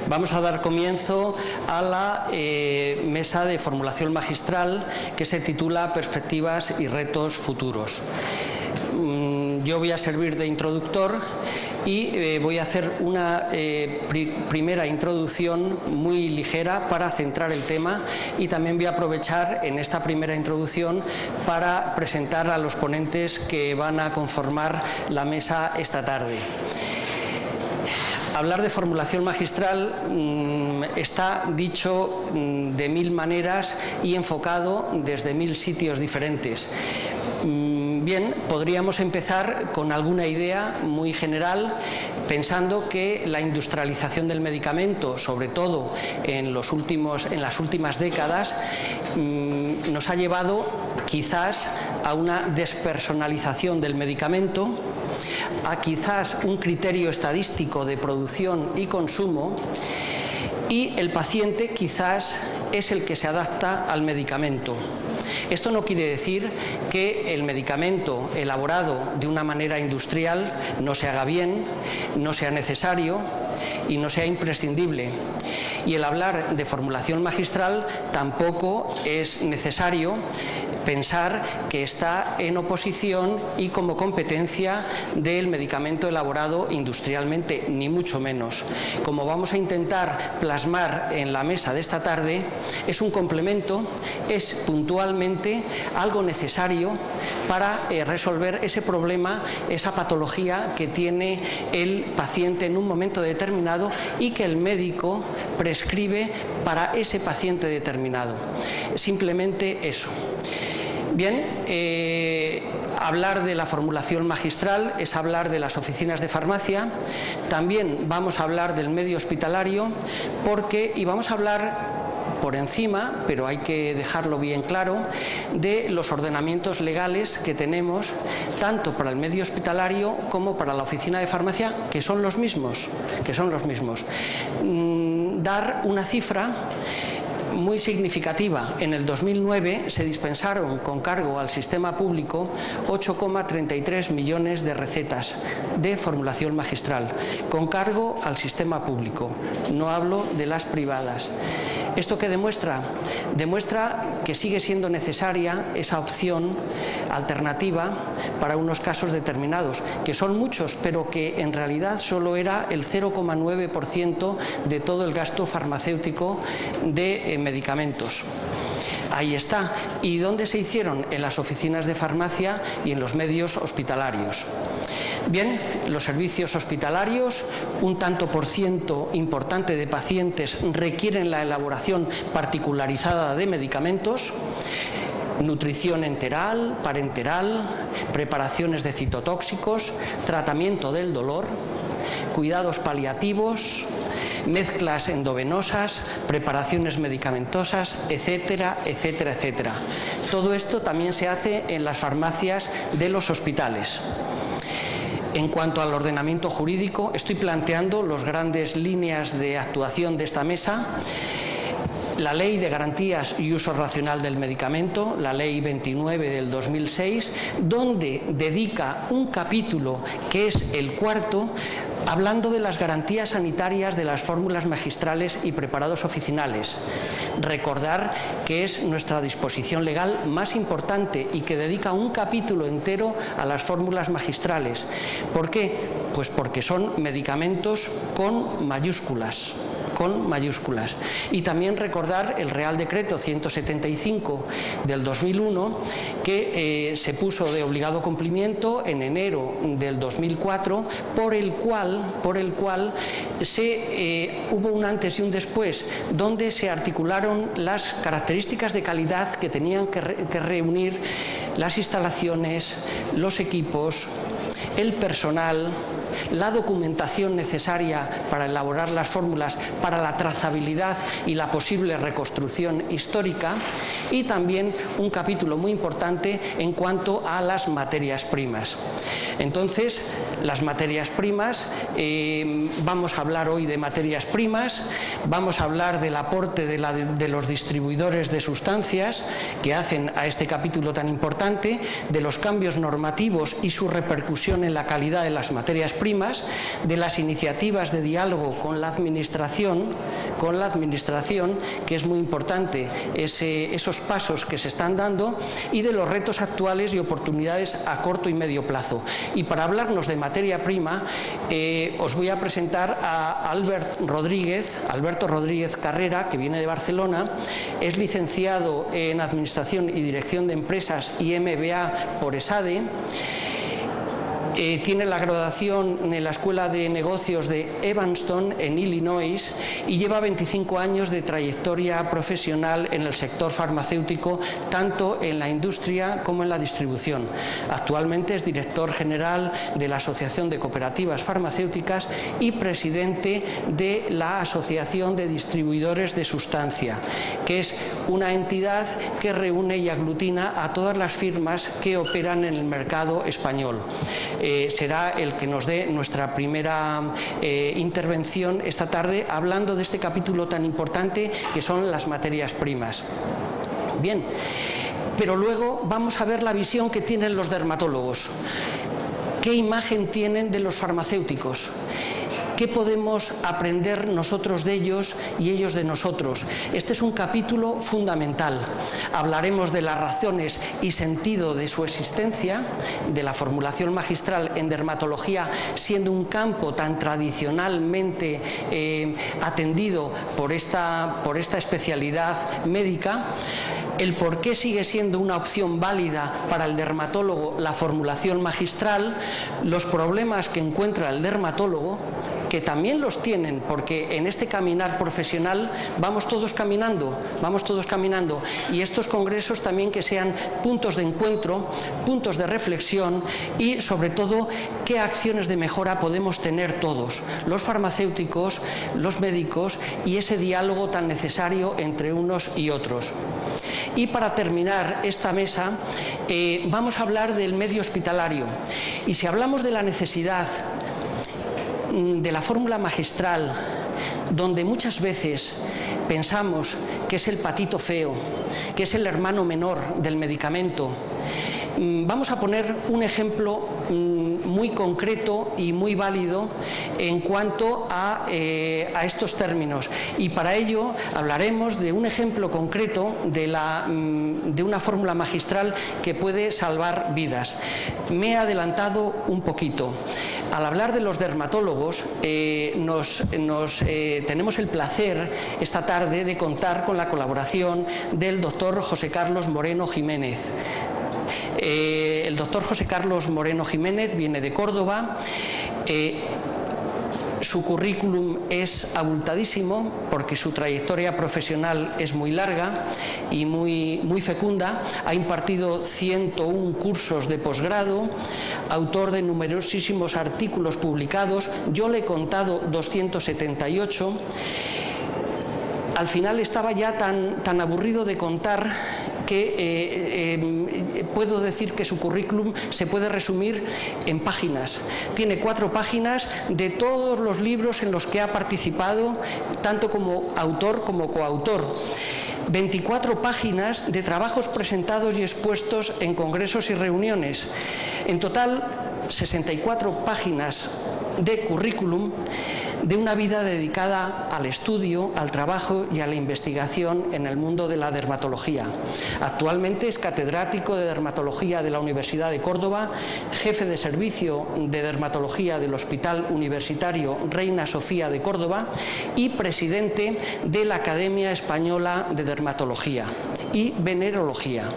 Vamos a dar comienzo a la mesa de formulación magistral que se titula Perspectivas y retos futuros. Yo voy a servir de introductor y voy a hacer una primera introducción muy ligera para centrar el tema, y también voy a aprovechar en esta primera introducción para presentar a los ponentes que van a conformar la mesa esta tarde. Hablar de formulación magistral está dicho de mil maneras y enfocado desde mil sitios diferentes. Bien, podríamos empezar con alguna idea muy general, pensando que la industrialización del medicamento, sobre todo en las últimas décadas, nos ha llevado quizás a una despersonalización del medicamento, a quizás un criterio estadístico de producción y consumo, y el paciente quizás es el que se adapta al medicamento. Esto no quiere decir que el medicamento elaborado de una manera industrial no se haga bien, no sea necesario y no sea imprescindible. Y el hablar de formulación magistral tampoco es necesario pensar que está en oposición y como competencia del medicamento elaborado industrialmente, ni mucho menos. Como vamos a intentar plasmar en la mesa de esta tarde, es un complemento, es puntualmente algo necesario para resolver ese problema, esa patología que tiene el paciente en un momento determinado y que el médico prescribe para ese paciente determinado. Simplemente eso. Bien, hablar de la formulación magistral es hablar de las oficinas de farmacia. También vamos a hablar del medio hospitalario, y vamos a hablar por encima, pero hay que dejarlo bien claro, de los ordenamientos legales que tenemos tanto para el medio hospitalario como para la oficina de farmacia, que son los mismos. Dar una cifra muy significativa: en el 2009 se dispensaron con cargo al sistema público 8,33 millones de recetas de formulación magistral, con cargo al sistema público, no hablo de las privadas. ¿Esto qué demuestra? Demuestra que sigue siendo necesaria esa opción alternativa para unos casos determinados, que son muchos, pero que en realidad solo era el 0,9% de todo el gasto farmacéutico de medicamentos. Ahí está. ¿Y dónde se hicieron? En las oficinas de farmacia y en los medios hospitalarios. Bien, los servicios hospitalarios, un tanto por ciento importante de pacientes requieren la elaboración particularizada de medicamentos, nutrición enteral, parenteral, preparaciones de citotóxicos, tratamiento del dolor, cuidados paliativos, mezclas endovenosas, preparaciones medicamentosas, etcétera, etcétera, etcétera. Todo esto también se hace en las farmacias de los hospitales. En cuanto al ordenamiento jurídico, estoy planteando las grandes líneas de actuación de esta mesa. La Ley de Garantías y Uso Racional del Medicamento, la Ley 29 del 2006, donde dedica un capítulo, que es el cuarto, hablando de las garantías sanitarias de las fórmulas magistrales y preparados oficinales. Recordar que es nuestra disposición legal más importante y que dedica un capítulo entero a las fórmulas magistrales. ¿Por qué? Pues porque son medicamentos con mayúsculas. Y también recordar el Real Decreto 175 del 2001, que se puso de obligado cumplimiento en enero del 2004, por el cual hubo un antes y un después, donde se articularon las características de calidad que tenían que reunir las instalaciones, los equipos, el personal, la documentación necesaria para elaborar las fórmulas, para la trazabilidad y la posible reconstrucción histórica, y también un capítulo muy importante en cuanto a las materias primas. Entonces, las materias primas, vamos a hablar hoy de materias primas, vamos a hablar del aporte de los distribuidores de sustancias que hacen a este capítulo tan importante, de los cambios normativos y su repercusión en la calidad de las materias primas, primas, de las iniciativas de diálogo con la administración, que es muy importante esos pasos que se están dando, y de los retos actuales y oportunidades a corto y medio plazo. Y para hablarnos de materia prima, os voy a presentar a Alberto Rodríguez Carrera, que viene de Barcelona, es licenciado en Administración y Dirección de Empresas y MBA por ESADE. Tiene la graduación en la Escuela de Negocios de Evanston, en Illinois, y lleva 25 años de trayectoria profesional en el sector farmacéutico, tanto en la industria como en la distribución. Actualmente es director general de la Asociación de Cooperativas Farmacéuticas y presidente de la Asociación de Distribuidores de Sustancia, que es una entidad que reúne y aglutina a todas las firmas que operan en el mercado español. Será el que nos dé nuestra primera intervención esta tarde, hablando de este capítulo tan importante que son las materias primas. Bien, pero luego vamos a ver la visión que tienen los dermatólogos. ¿Qué imagen tienen de los farmacéuticos? ¿Qué podemos aprender nosotros de ellos y ellos de nosotros? Este es un capítulo fundamental. Hablaremos de las razones y sentido de su existencia, de la formulación magistral en dermatología, siendo un campo tan tradicionalmente atendido por esta especialidad médica, el por qué sigue siendo una opción válida para el dermatólogo la formulación magistral, los problemas que encuentra el dermatólogo, que también los tienen, porque en este caminar profesional vamos todos caminando, y estos congresos también que sean puntos de encuentro, puntos de reflexión y sobre todo qué acciones de mejora podemos tener todos, los farmacéuticos, los médicos, y ese diálogo tan necesario entre unos y otros. Y para terminar esta mesa vamos a hablar del medio hospitalario, y si hablamos de la necesidad de la fórmula magistral, donde muchas veces pensamos que es el patito feo, que es el hermano menor del medicamento, vamos a poner un ejemplo muy concreto y muy válido en cuanto a estos términos, y para ello hablaremos de un ejemplo concreto de una fórmula magistral que puede salvar vidas. Me he adelantado un poquito. Al hablar de los dermatólogos, tenemos el placer esta tarde de contar con la colaboración del doctor José Carlos Moreno Jiménez. El doctor José Carlos Moreno Jiménez viene de Córdoba. Su currículum es abultadísimo porque su trayectoria profesional es muy larga y muy fecunda. Ha impartido 101 cursos de posgrado, autor de numerosísimos artículos publicados. Yo le he contado 278. Al final estaba ya tan aburrido de contar que puedo decir que su currículum se puede resumir en páginas. Tiene 4 páginas de todos los libros en los que ha participado, tanto como autor como coautor. 24 páginas de trabajos presentados y expuestos en congresos y reuniones. En total, 64 páginas de currículum de una vida dedicada al estudio, al trabajo y a la investigación en el mundo de la dermatología. Actualmente es catedrático de dermatología de la Universidad de Córdoba, jefe de servicio de dermatología del Hospital Universitario Reina Sofía de Córdoba y presidente de la Academia Española de Dermatología y Venerología.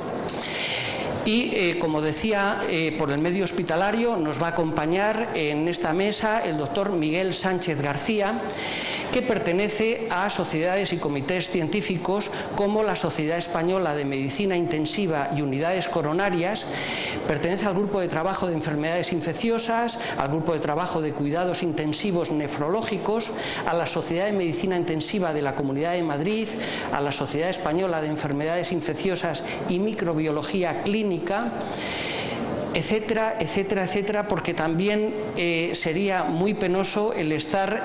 Y, como decía, por el medio hospitalario nos va a acompañar en esta mesa el doctor Miguel Sánchez García, que pertenece a sociedades y comités científicos como la Sociedad Española de Medicina Intensiva y Unidades Coronarias, pertenece al Grupo de Trabajo de Enfermedades Infecciosas, al Grupo de Trabajo de Cuidados Intensivos Nefrológicos, a la Sociedad de Medicina Intensiva de la Comunidad de Madrid, a la Sociedad Española de Enfermedades Infecciosas y Microbiología Clínica. etcétera, etcétera, etcétera, porque también sería muy penoso el estar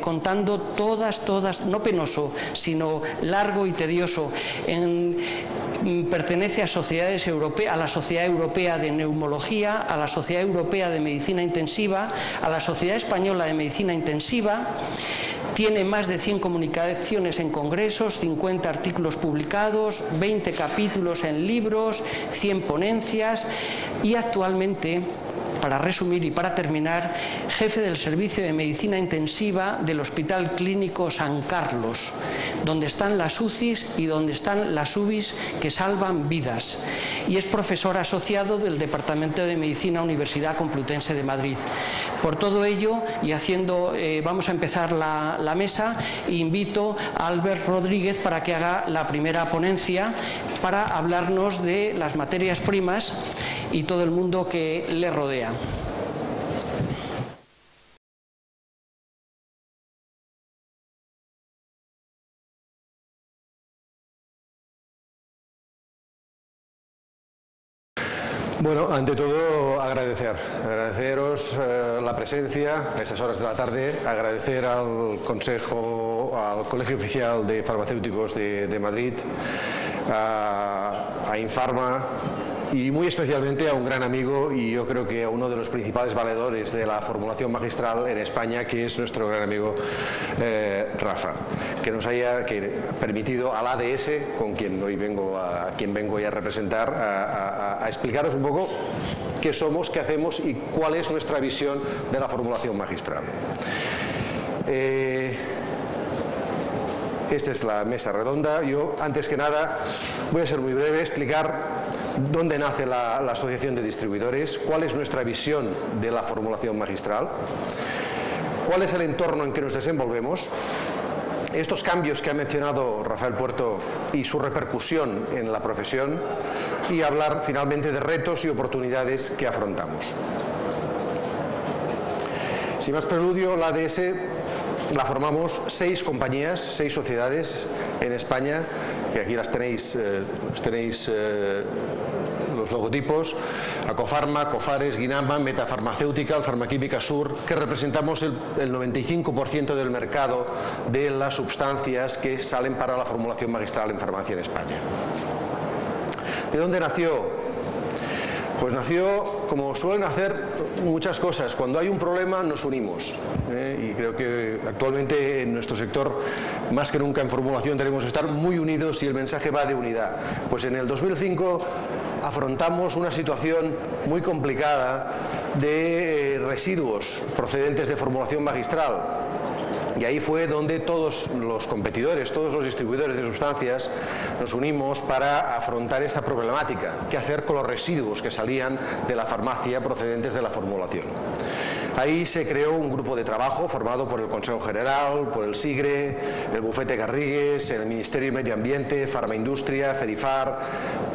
contando todas, no penoso, sino largo y tedioso. Pertenece a sociedades europeas, a la Sociedad Europea de Neumología, a la Sociedad Europea de Medicina Intensiva, a la Sociedad Española de Medicina Intensiva. Tiene más de 100 comunicaciones en congresos, 50 artículos publicados, 20 capítulos en libros, 100 ponencias y actualmente, para resumir y para terminar, jefe del Servicio de Medicina Intensiva del Hospital Clínico San Carlos, donde están las UCIs y donde están las UBIs que salvan vidas. Y es profesor asociado del Departamento de Medicina Universidad Complutense de Madrid. Por todo ello, y vamos a empezar la mesa, invito a Albert Rodríguez para que haga la primera ponencia para hablarnos de las materias primas y todo el mundo que le rodea. Bueno, ante todo agradeceros la presencia a estas horas de la tarde, agradecer al Consejo, al Colegio Oficial de Farmacéuticos de Madrid, a Infarma y muy especialmente a un gran amigo y yo creo que a uno de los principales valedores de la formulación magistral en España, que es nuestro gran amigo Rafa, que nos haya permitido al ADS, con quien hoy vengo a representar, a explicaros un poco qué somos, qué hacemos y cuál es nuestra visión de la formulación magistral. Esta es la mesa redonda. Yo, antes que nada, voy a ser muy breve, explicar dónde nace la Asociación de Distribuidores, cuál es nuestra visión de la formulación magistral, cuál es el entorno en que nos desenvolvemos, estos cambios que ha mencionado Rafael Puerto y su repercusión en la profesión, y hablar finalmente de retos y oportunidades que afrontamos. Sin más preludio, la ADS la formamos 6 compañías, 6 sociedades en España, que aquí las tenéis los logotipos: Acofarma, Cofares, Guinama, Metafarmacéutica, Farmaquímica Sur, que representamos el 95% del mercado de las sustancias que salen para la formulación magistral en farmacia en España. ¿De dónde nació? Pues nació, como suelen hacer muchas cosas, cuando hay un problema nos unimos. Y creo que actualmente en nuestro sector, más que nunca en formulación, tenemos que estar muy unidos y el mensaje va de unidad. Pues en el 2005 afrontamos una situación muy complicada de residuos procedentes de formulación magistral. Y ahí fue donde todos los competidores, todos los distribuidores de sustancias nos unimos para afrontar esta problemática. ¿Qué hacer con los residuos que salían de la farmacia procedentes de la formulación? Ahí se creó un grupo de trabajo formado por el Consejo General, por el SIGRE, el Bufete Garrigues, el Ministerio de Medio Ambiente, Farmaindustria, Fedifar,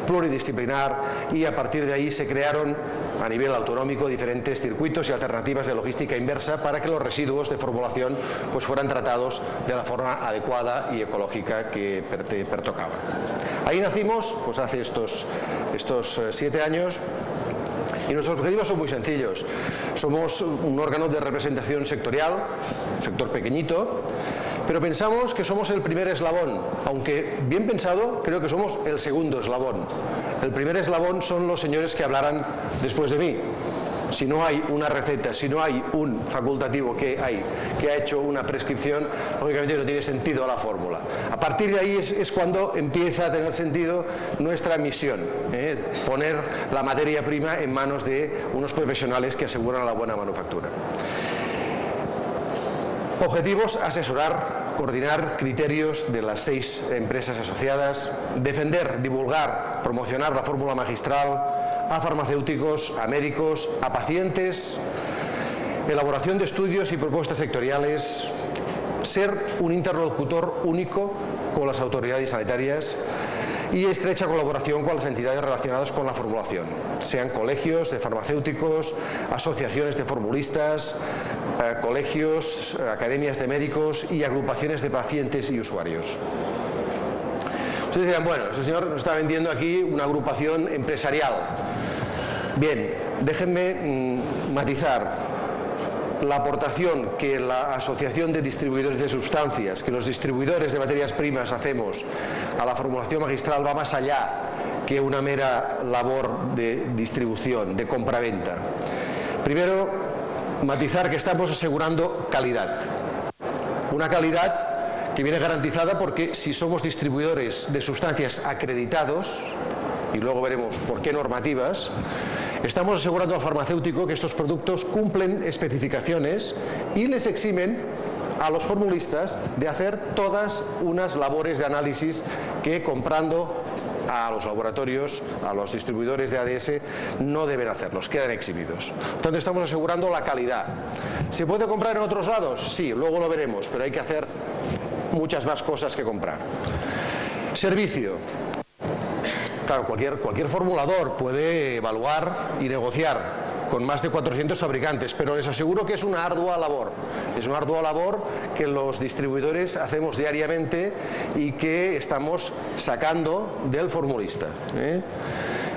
pluridisciplinar, y a partir de ahí se crearon a nivel autonómico diferentes circuitos y alternativas de logística inversa para que los residuos de formulación pues fueran tratados de la forma adecuada y ecológica que pertocaba. Ahí nacimos pues hace estos 7 años. Y nuestros objetivos son muy sencillos. Somos un órgano de representación sectorial, un sector pequeñito, pero pensamos que somos el primer eslabón, aunque bien pensado creo que somos el segundo eslabón. El primer eslabón son los señores que hablarán después de mí. Si no hay una receta, si no hay un facultativo que ha hecho una prescripción, lógicamente no tiene sentido la fórmula. A partir de ahí es cuando empieza a tener sentido nuestra misión, poner la materia prima en manos de unos profesionales que aseguran la buena manufactura. Objetivos: asesorar, coordinar criterios de las 6 empresas asociadas, defender, divulgar, promocionar la fórmula magistral a farmacéuticos, a médicos, a pacientes, elaboración de estudios y propuestas sectoriales, ser un interlocutor único con las autoridades sanitarias y estrecha colaboración con las entidades relacionadas con la formulación, sean colegios de farmacéuticos, asociaciones de formulistas, colegios, academias de médicos y agrupaciones de pacientes y usuarios. Ustedes dirán, bueno, este señor nos está vendiendo aquí una agrupación empresarial. Bien, déjenme matizar. La aportación que la Asociación de Distribuidores de Sustancias, que los distribuidores de materias primas hacemos a la formulación magistral va más allá que una mera labor de distribución, de compraventa. Primero, matizar que estamos asegurando calidad. Una calidad que viene garantizada porque si somos distribuidores de sustancias acreditados, y luego veremos por qué normativas, estamos asegurando al farmacéutico que estos productos cumplen especificaciones y les eximen a los formulistas de hacer todas unas labores de análisis que comprando a los laboratorios, a los distribuidores de ADS, no deben hacerlos, quedan eximidos. Entonces estamos asegurando la calidad. ¿Se puede comprar en otros lados? Sí, luego lo veremos, pero hay que hacer muchas más cosas que comprar. Servicio. Claro, cualquier formulador puede evaluar y negociar con más de 400 fabricantes, pero les aseguro que es una ardua labor. Es una ardua labor que los distribuidores hacemos diariamente y que estamos sacando del formulista.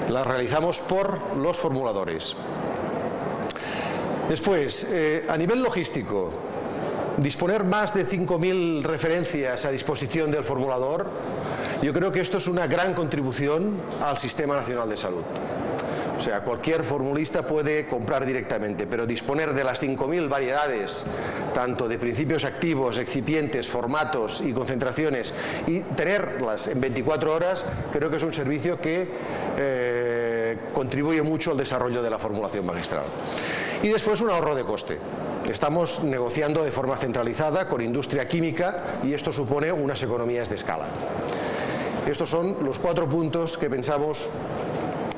La realizamos por los formuladores. Después, a nivel logístico, disponer más de 5.000 referencias a disposición del formulador, yo creo que esto es una gran contribución al Sistema Nacional de Salud. O sea, cualquier formulista puede comprar directamente, pero disponer de las 5.000 variedades, tanto de principios activos, excipientes, formatos y concentraciones, y tenerlas en 24 horas, creo que es un servicio que contribuye mucho al desarrollo de la formulación magistral. Y después un ahorro de coste. Estamos negociando de forma centralizada con industria química y esto supone unas economías de escala. Estos son los 4 puntos que pensamos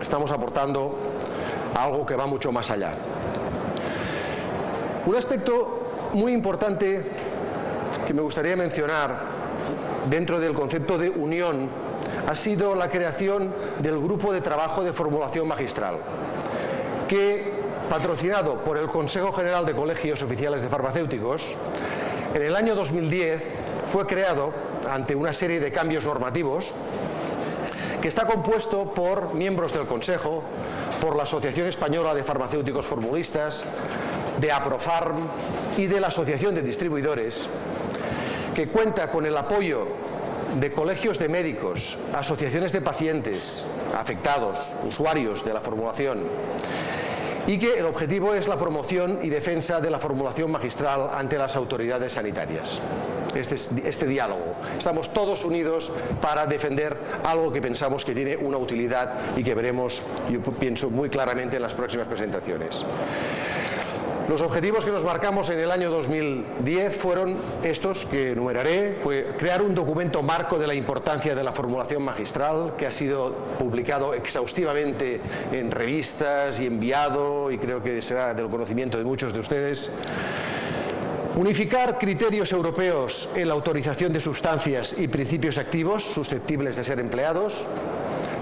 estamos aportando a algo que va mucho más allá. Un aspecto muy importante que me gustaría mencionar dentro del concepto de unión ha sido la creación del Grupo de Trabajo de Formulación Magistral, que, patrocinado por el Consejo General de Colegios Oficiales de Farmacéuticos, en el año 2010 fue creado ante una serie de cambios normativos, que está compuesto por miembros del Consejo, por la Asociación Española de Farmacéuticos Formulistas, de Aprofarm y de la Asociación de Distribuidores, que cuenta con el apoyo de colegios de médicos, asociaciones de pacientes afectados, usuarios de la formulación, y que el objetivo es la promoción y defensa de la formulación magistral ante las autoridades sanitarias. Este diálogo. Estamos todos unidos para defender algo que pensamos que tiene una utilidad y que veremos, yo pienso, muy claramente en las próximas presentaciones. Los objetivos que nos marcamos en el año 2010 fueron estos que enumeraré. Fue crear un documento marco de la importancia de la formulación magistral, que ha sido publicado exhaustivamente en revistas y enviado, y creo que será del conocimiento de muchos de ustedes. Unificar criterios europeos en la autorización de sustancias y principios activos susceptibles de ser empleados.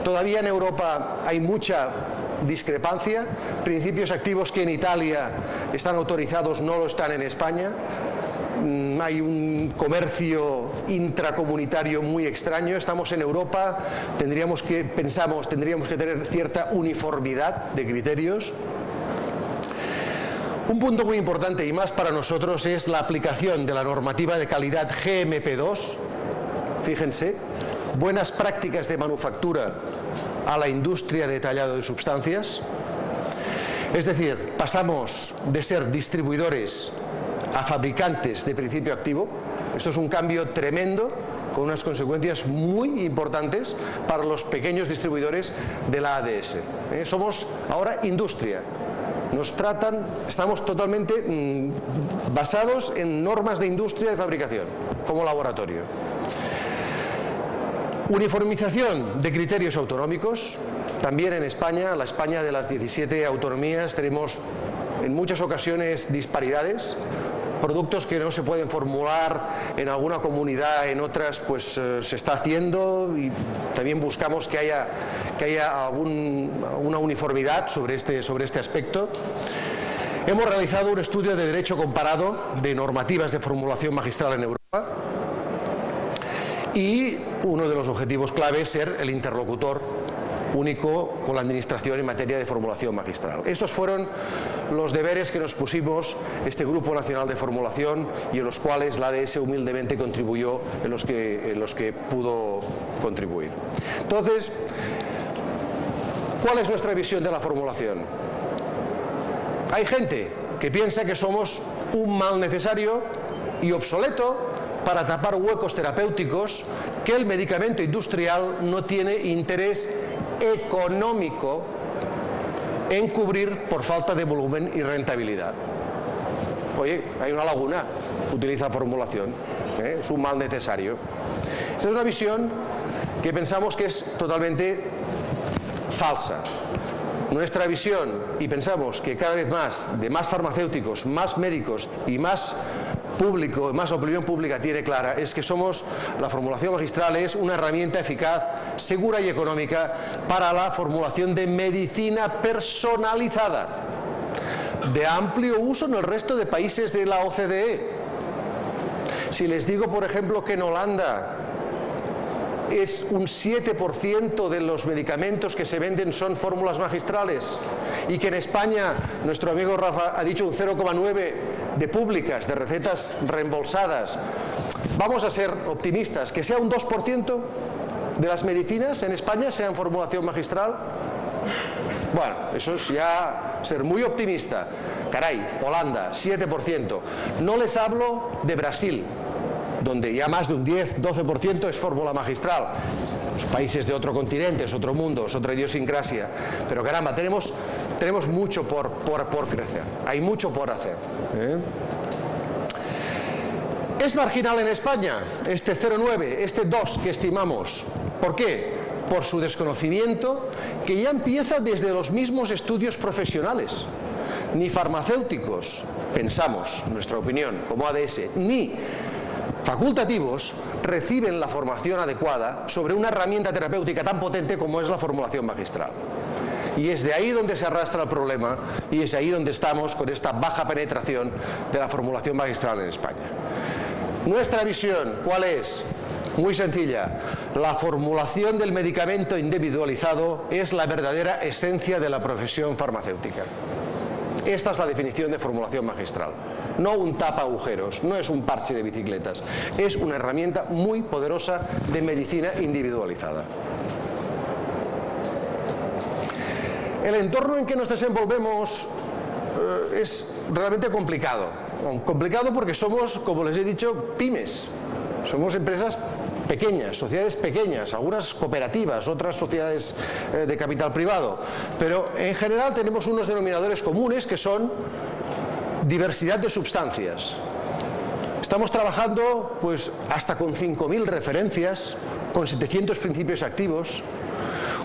Todavía en Europa hay mucha discrepancia. Principios activos que en Italia están autorizados no lo están en España. Hay un comercio intracomunitario muy extraño. Estamos en Europa, tendríamos que tener cierta uniformidad de criterios. Un punto muy importante y más para nosotros es la aplicación de la normativa de calidad GMP2. Fíjense, buenas prácticas de manufactura a la industria de detallado de sustancias. Es decir, pasamos de ser distribuidores a fabricantes de principio activo. Esto es un cambio tremendo, con unas consecuencias muy importantes para los pequeños distribuidores de la ADS. Somos ahora industria. Estamos totalmente basados en normas de industria de fabricación, como laboratorio. Uniformización de criterios autonómicos. También en España, la España de las 17 autonomías, tenemos en muchas ocasiones disparidades. Productos que no se pueden formular en alguna comunidad, en otras pues se está haciendo, y también buscamos que haya una uniformidad sobre este aspecto. Hemos realizado un estudio de derecho comparado de normativas de formulación magistral en Europa, y uno de los objetivos clave es ser el interlocutor único con la Administración en materia de formulación magistral. Estos fueron los deberes que nos pusimos este Grupo Nacional de Formulación y en los cuales la ADS humildemente contribuyó en los que pudo contribuir. Entonces, ¿cuál es nuestra visión de la formulación? Hay gente que piensa que somos un mal necesario y obsoleto para tapar huecos terapéuticos que el medicamento industrial no tiene interés económico en cubrir por falta de volumen y rentabilidad. Oye, hay una laguna, utiliza formulación, es un mal necesario. Esta es una visión que pensamos que es totalmente falsa. Nuestra visión, y pensamos que cada vez más, de más farmacéuticos, más médicos y más público, más opinión pública tiene clara, es que la formulación magistral es una herramienta eficaz, segura y económica para la formulación de medicina personalizada, de amplio uso en el resto de países de la OCDE. Si les digo, por ejemplo, que en Holanda es un 7% de los medicamentos que se venden son fórmulas magistrales y que en España, nuestro amigo Rafa ha dicho un 0,9 de públicas, de recetas reembolsadas, vamos a ser optimistas, que sea un 2% de las medicinas en España sean formulación magistral. Bueno, eso es ya ser muy optimista. Caray, Holanda, 7%. No les hablo de Brasil, donde ya más de un 10-12% es fórmula magistral. Los países de otro continente, es otro mundo, es otra idiosincrasia. Pero caramba, tenemos mucho por crecer, hay mucho por hacer. ¿Es marginal en España este 0,9, este 2 que estimamos? ¿Por qué? Por su desconocimiento, que ya empieza desde los mismos estudios profesionales. Ni farmacéuticos, pensamos, nuestra opinión, como ADS, ni facultativos reciben la formación adecuada sobre una herramienta terapéutica tan potente como es la formulación magistral. Y es de ahí donde se arrastra el problema y es ahí donde estamos con esta baja penetración de la formulación magistral en España. Nuestra visión, ¿cuál es? Muy sencilla. La formulación del medicamento individualizado es la verdadera esencia de la profesión farmacéutica. Esta es la definición de formulación magistral. No un tapa agujeros, no es un parche de bicicletas, es una herramienta muy poderosa de medicina individualizada. El entorno en que nos desenvolvemos es realmente complicado. Complicado porque somos, como les he dicho, pymes. Somos empresas pequeñas, sociedades pequeñas, algunas cooperativas, otras sociedades de capital privado. Pero en general tenemos unos denominadores comunes que son diversidad de sustancias. Estamos trabajando pues hasta con 5.000 referencias, con 700 principios activos,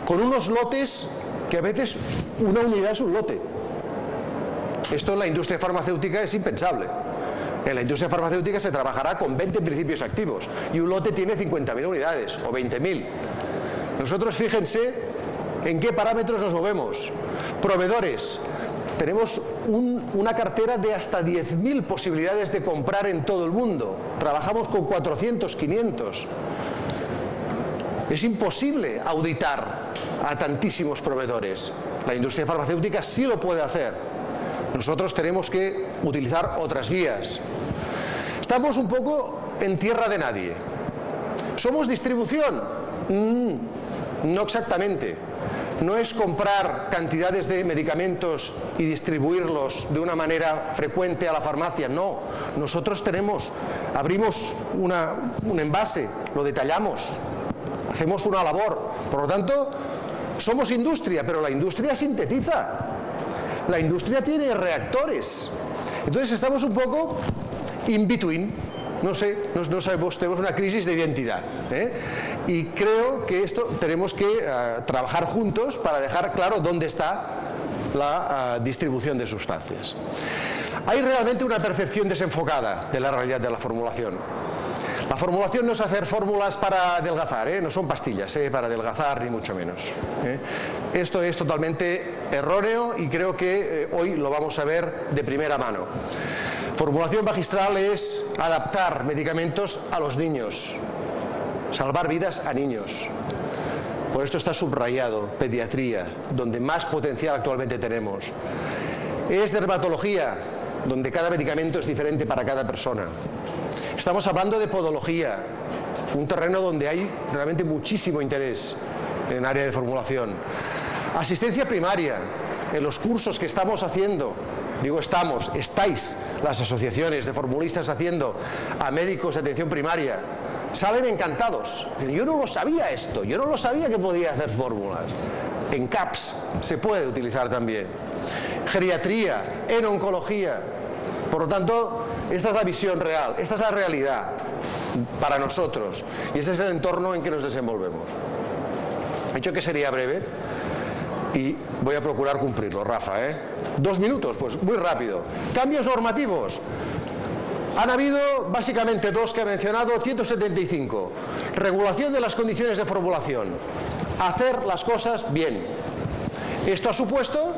con unos lotes que a veces una unidad es un lote. Esto en la industria farmacéutica es impensable. En la industria farmacéutica se trabajará con 20 principios activos y un lote tiene 50.000 unidades o 20.000. Nosotros, fíjense en qué parámetros nos movemos. Proveedores. Tenemos una cartera de hasta 10.000 posibilidades de comprar en todo el mundo. Trabajamos con 400, 500. Es imposible auditar a tantísimos proveedores. La industria farmacéutica sí lo puede hacer. Nosotros tenemos que utilizar otras vías. Estamos un poco en tierra de nadie. ¿Somos distribución? No exactamente. No es comprar cantidades de medicamentos y distribuirlos de una manera frecuente a la farmacia, no. Nosotros abrimos un envase, lo detallamos, hacemos una labor. Por lo tanto, somos industria, pero la industria sintetiza. La industria tiene reactores. Entonces estamos un poco in between. No sé, no sabemos, tenemos una crisis de identidad. Y creo que esto tenemos que trabajar juntos para dejar claro dónde está la distribución de sustancias. Hay realmente una percepción desenfocada de la realidad de la formulación. La formulación no es hacer fórmulas para adelgazar, no son pastillas para adelgazar ni mucho menos. Esto es totalmente erróneo y creo que hoy lo vamos a ver de primera mano. Formulación magistral es adaptar medicamentos a los niños, salvar vidas a niños. por esto está subrayado, pediatría, donde más potencial actualmente tenemos. Es dermatología, donde cada medicamento es diferente para cada persona. Estamos hablando de podología, un terreno donde hay realmente muchísimo interés en el área de formulación. Asistencia primaria, en los cursos que estamos haciendo, estáis las asociaciones de formulistas haciendo a médicos de atención primaria, salen encantados. Yo no lo sabía esto, yo no lo sabía que podía hacer fórmulas. En CAPS se puede utilizar también. Geriatría, en oncología. Por lo tanto, esta es la visión real, esta es la realidad para nosotros y este es el entorno en que nos desenvolvemos. He dicho que sería breve y voy a procurar cumplirlo, Rafa, 2 minutos, pues muy rápido. Cambios normativos. Han habido básicamente 2 que ha mencionado, 175. Regulación de las condiciones de formulación. Hacer las cosas bien. Esto ha supuesto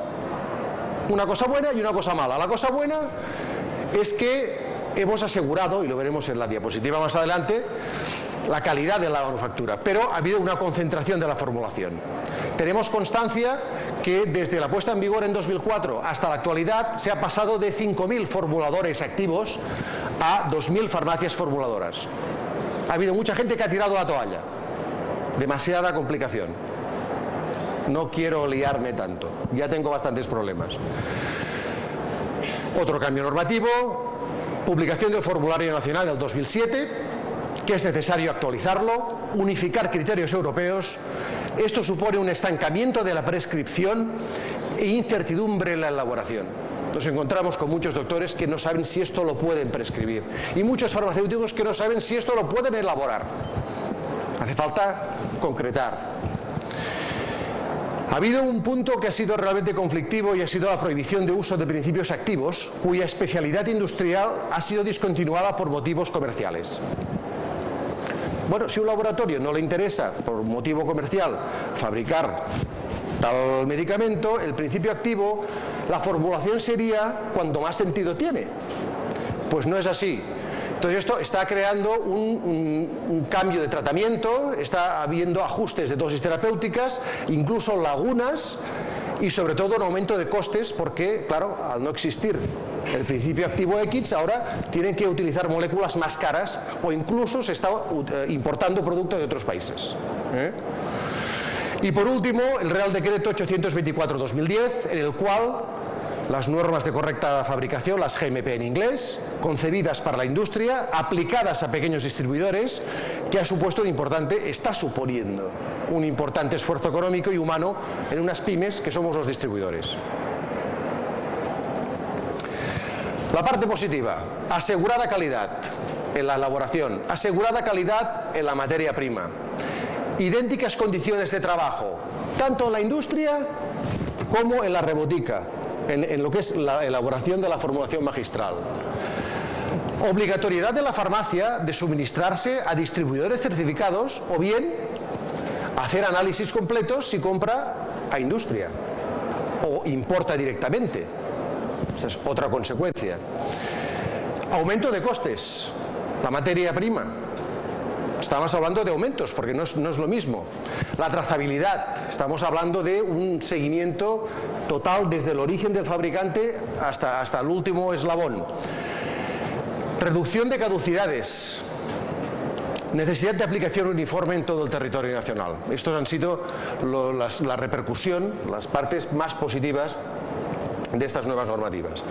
una cosa buena y una cosa mala. La cosa buena es que hemos asegurado, y lo veremos en la diapositiva más adelante, la calidad de la manufactura, pero ha habido una concentración de la formulación. Tenemos constancia que desde la puesta en vigor en 2004 hasta la actualidad se ha pasado de 5.000 formuladores activos a 2.000 farmacias formuladoras. Ha habido mucha gente que ha tirado la toalla. Demasiada complicación. No quiero liarme tanto, ya tengo bastantes problemas. Otro cambio normativo, publicación del formulario nacional del 2007, que es necesario actualizarlo, unificar criterios europeos. Esto supone un estancamiento de la prescripción e incertidumbre en la elaboración. Nos encontramos con muchos doctores que no saben si esto lo pueden prescribir y muchos farmacéuticos que no saben si esto lo pueden elaborar. Hace falta concretar. Ha habido un punto que ha sido realmente conflictivo y ha sido la prohibición de uso de principios activos cuya especialidad industrial ha sido discontinuada por motivos comerciales. Bueno, si a un laboratorio no le interesa por motivo comercial fabricar tal medicamento, el principio activo, la formulación sería cuando más sentido tiene. Pues no es así. Entonces esto está creando un cambio de tratamiento, está habiendo ajustes de dosis terapéuticas, incluso lagunas y sobre todo un aumento de costes porque, claro, al no existir el principio activo X, ahora tienen que utilizar moléculas más caras o incluso se está importando productos de otros países. Y por último, el Real Decreto 824/2010, en el cual las normas de correcta fabricación, las GMP en inglés, concebidas para la industria, aplicadas a pequeños distribuidores, que está suponiendo un importante esfuerzo económico y humano en unas pymes que somos los distribuidores. La parte positiva, asegurada calidad en la elaboración, asegurada calidad en la materia prima, idénticas condiciones de trabajo, tanto en la industria como en la rebotica, en lo que es la elaboración de la formulación magistral. Obligatoriedad de la farmacia de suministrarse a distribuidores certificados o bien hacer análisis completos si compra a industria o importa directamente. Esa es otra consecuencia. Aumento de costes, la materia prima. Estamos hablando de aumentos porque no es lo mismo. La trazabilidad, estamos hablando de un seguimiento total desde el origen del fabricante hasta el último eslabón. Reducción de caducidades. Necesidad de aplicación uniforme en todo el territorio nacional. Estos han sido la repercusión, las partes más positivas de estas nuevas normativas.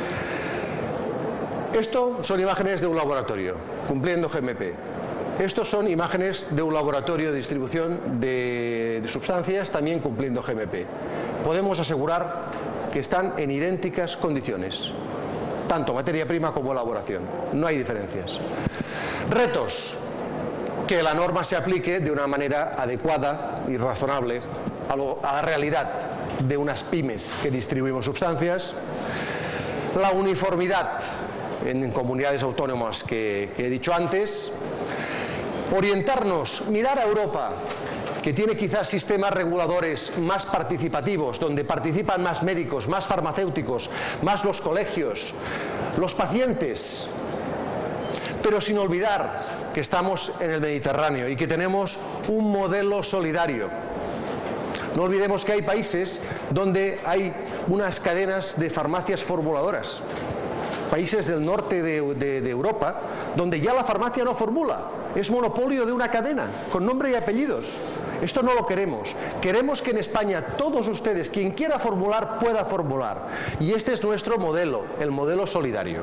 Esto son imágenes de un laboratorio cumpliendo GMP. Estos son imágenes de un laboratorio de distribución de sustancias también cumpliendo GMP. Podemos asegurar que están en idénticas condiciones, tanto materia prima como elaboración. No hay diferencias. Retos. Que la norma se aplique de una manera adecuada y razonable a la realidad de unas pymes que distribuimos sustancias. La uniformidad en comunidades autónomas que he dicho antes. Orientarnos, mirar a Europa, que tiene quizás sistemas reguladores más participativos, donde participan más médicos, más farmacéuticos, más los colegios, los pacientes, pero sin olvidar que estamos en el Mediterráneo y que tenemos un modelo solidario No olvidemos que hay países donde hay unas cadenas de farmacias formuladoras, países del norte de Europa, donde ya la farmacia no formula, es monopolio de una cadena, con nombre y apellidos. Esto no lo queremos. Queremos que en España todos ustedes, quien quiera formular, pueda formular. Y este es nuestro modelo, el modelo solidario.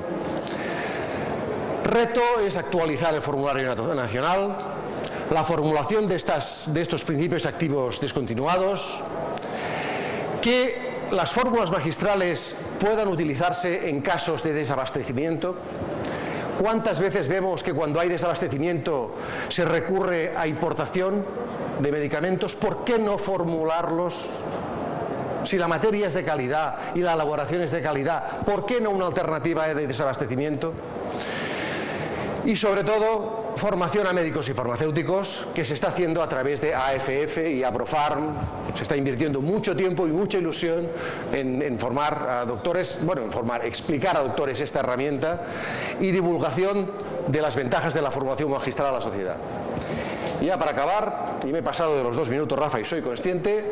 Reto es actualizar el formulario nacional, la formulación de estos principios activos descontinuados, que las fórmulas magistrales puedan utilizarse en casos de desabastecimiento. ¿Cuántas veces vemos que cuando hay desabastecimiento se recurre a importación de medicamentos? ¿Por qué no formularlos? Si la materia es de calidad y la elaboración es de calidad, ¿por qué no una alternativa de desabastecimiento? Y sobre todo, formación a médicos y farmacéuticos, que se está haciendo a través de AFF y Aprofarm. Se está invirtiendo mucho tiempo y mucha ilusión en formar a doctores, explicar a doctores esta herramienta, y divulgación de las ventajas de la formación magistral a la sociedad. Y ya para acabar, y me he pasado de los 2 minutos, Rafa, y soy consciente,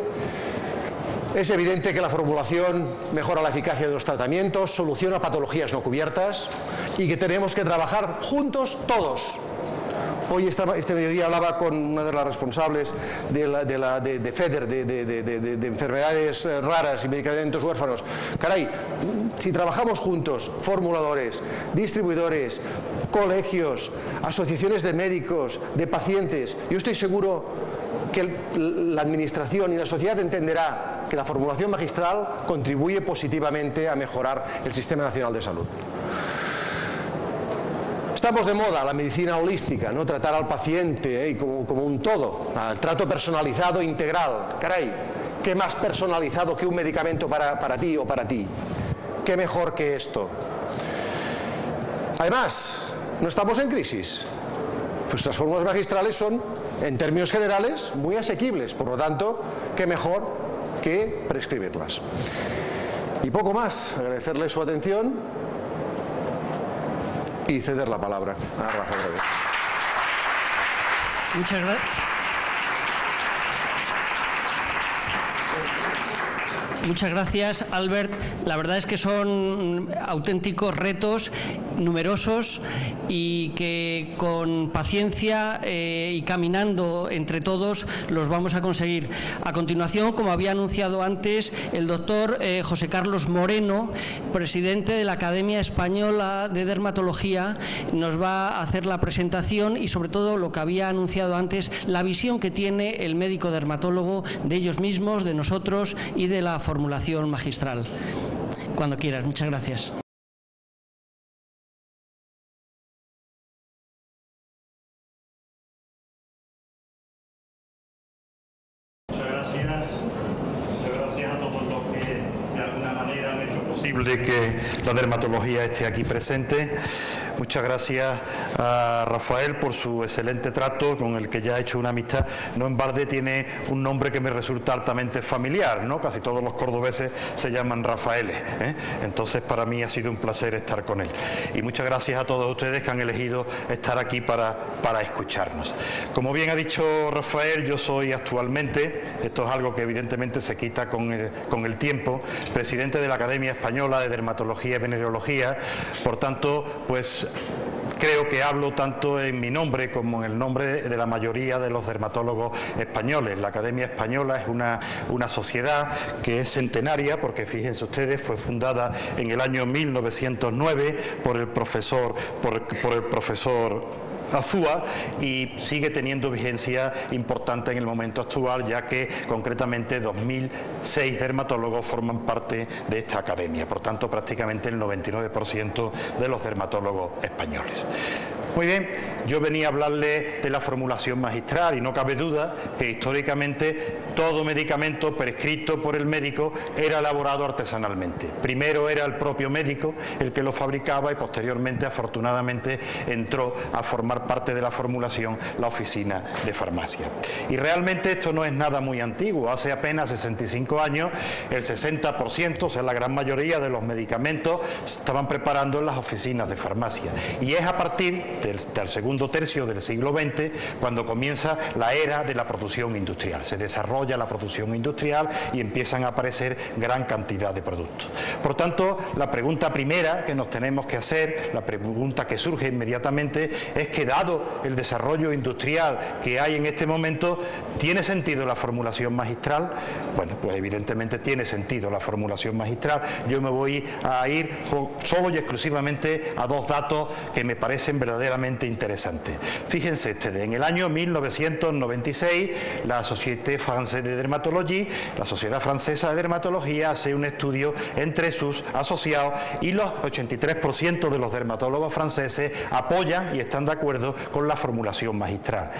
es evidente que la formulación mejora la eficacia de los tratamientos, soluciona patologías no cubiertas y que tenemos que trabajar juntos todos. Hoy este mediodía hablaba con una de las responsables de FEDER, de enfermedades raras y medicamentos huérfanos. Caray, si trabajamos juntos, formuladores, distribuidores, colegios, asociaciones de médicos, de pacientes, yo estoy seguro que la Administración y la sociedad entenderá que la formulación magistral contribuye positivamente a mejorar el Sistema Nacional de Salud. Estamos de moda la medicina holística, ¿no? Tratar al paciente como un todo, el trato personalizado integral. Caray, ¿qué más personalizado que un medicamento para ti o para ti? ¿Qué mejor que esto? Además, no estamos en crisis. Pues las fórmulas magistrales son, en términos generales, muy asequibles. Por lo tanto, ¿qué mejor que prescribirlas? Y poco más. Agradecerle su atención y ceder la palabra a Rafa otra vez. Muchas gracias. Muchas gracias, Albert. La verdad es que son auténticos retos numerosos y que con paciencia y caminando entre todos los vamos a conseguir. A continuación, como había anunciado antes, el doctor José Carlos Moreno, presidente de la Academia Española de Dermatología, nos va a hacer la presentación y, sobre todo, lo que había anunciado antes, la visión que tiene el médico dermatólogo de ellos mismos, de nosotros y de la formulación magistral. Cuando quieras. Muchas gracias. Muchas gracias a todos los que de alguna manera han hecho posible que la dermatología esté aquí presente. Muchas gracias a Rafael por su excelente trato, con el que ya he hecho una amistad. No en balde tiene un nombre que me resulta altamente familiar, ¿no? Casi todos los cordobeses se llaman Rafaeles, ¿eh? Entonces para mí ha sido un placer estar con él. Y muchas gracias a todos ustedes que han elegido estar aquí para escucharnos. Como bien ha dicho Rafael, yo soy actualmente, esto es algo que evidentemente se quita con el tiempo, presidente de la Academia Española de Dermatología y Venerología. Por tanto, pues creo que hablo tanto en mi nombre como en el nombre de la mayoría de los dermatólogos españoles. La Academia Española es una sociedad que es centenaria, porque fíjense ustedes, fue fundada en el año 1909 por el profesor Azúa, y sigue teniendo vigencia importante en el momento actual, ya que concretamente 2006 dermatólogos forman parte de esta academia, por tanto prácticamente el 99% de los dermatólogos españoles. Muy bien, yo venía a hablarle de la formulación magistral, y no cabe duda que históricamente todo medicamento prescrito por el médico era elaborado artesanalmente. Primero era el propio médico el que lo fabricaba, y posteriormente, afortunadamente, entró a formar parte de la formulación la oficina de farmacia. Y realmente esto no es nada muy antiguo. Hace apenas 65 años el 60%, o sea la gran mayoría de los medicamentos, se estaban preparando en las oficinas de farmacia, y es a partir del segundo tercio del siglo XX, cuando comienza la era de la producción industrial. Se desarrolla la producción industrial y empiezan a aparecer gran cantidad de productos. Por tanto, la pregunta primera que nos tenemos que hacer, la pregunta que surge inmediatamente, es que dado el desarrollo industrial que hay en este momento, ¿tiene sentido la formulación magistral? Bueno, pues evidentemente tiene sentido la formulación magistral. Yo me voy a ir solo y exclusivamente a dos datos que me parecen verdaderamente interesantes. Fíjense ustedes, en el año 1996 la Société Française de Dermatologie, la Sociedad Francesa de Dermatología, hace un estudio entre sus asociados y los 83% de los dermatólogos franceses apoyan y están de acuerdo con la formulación magistral.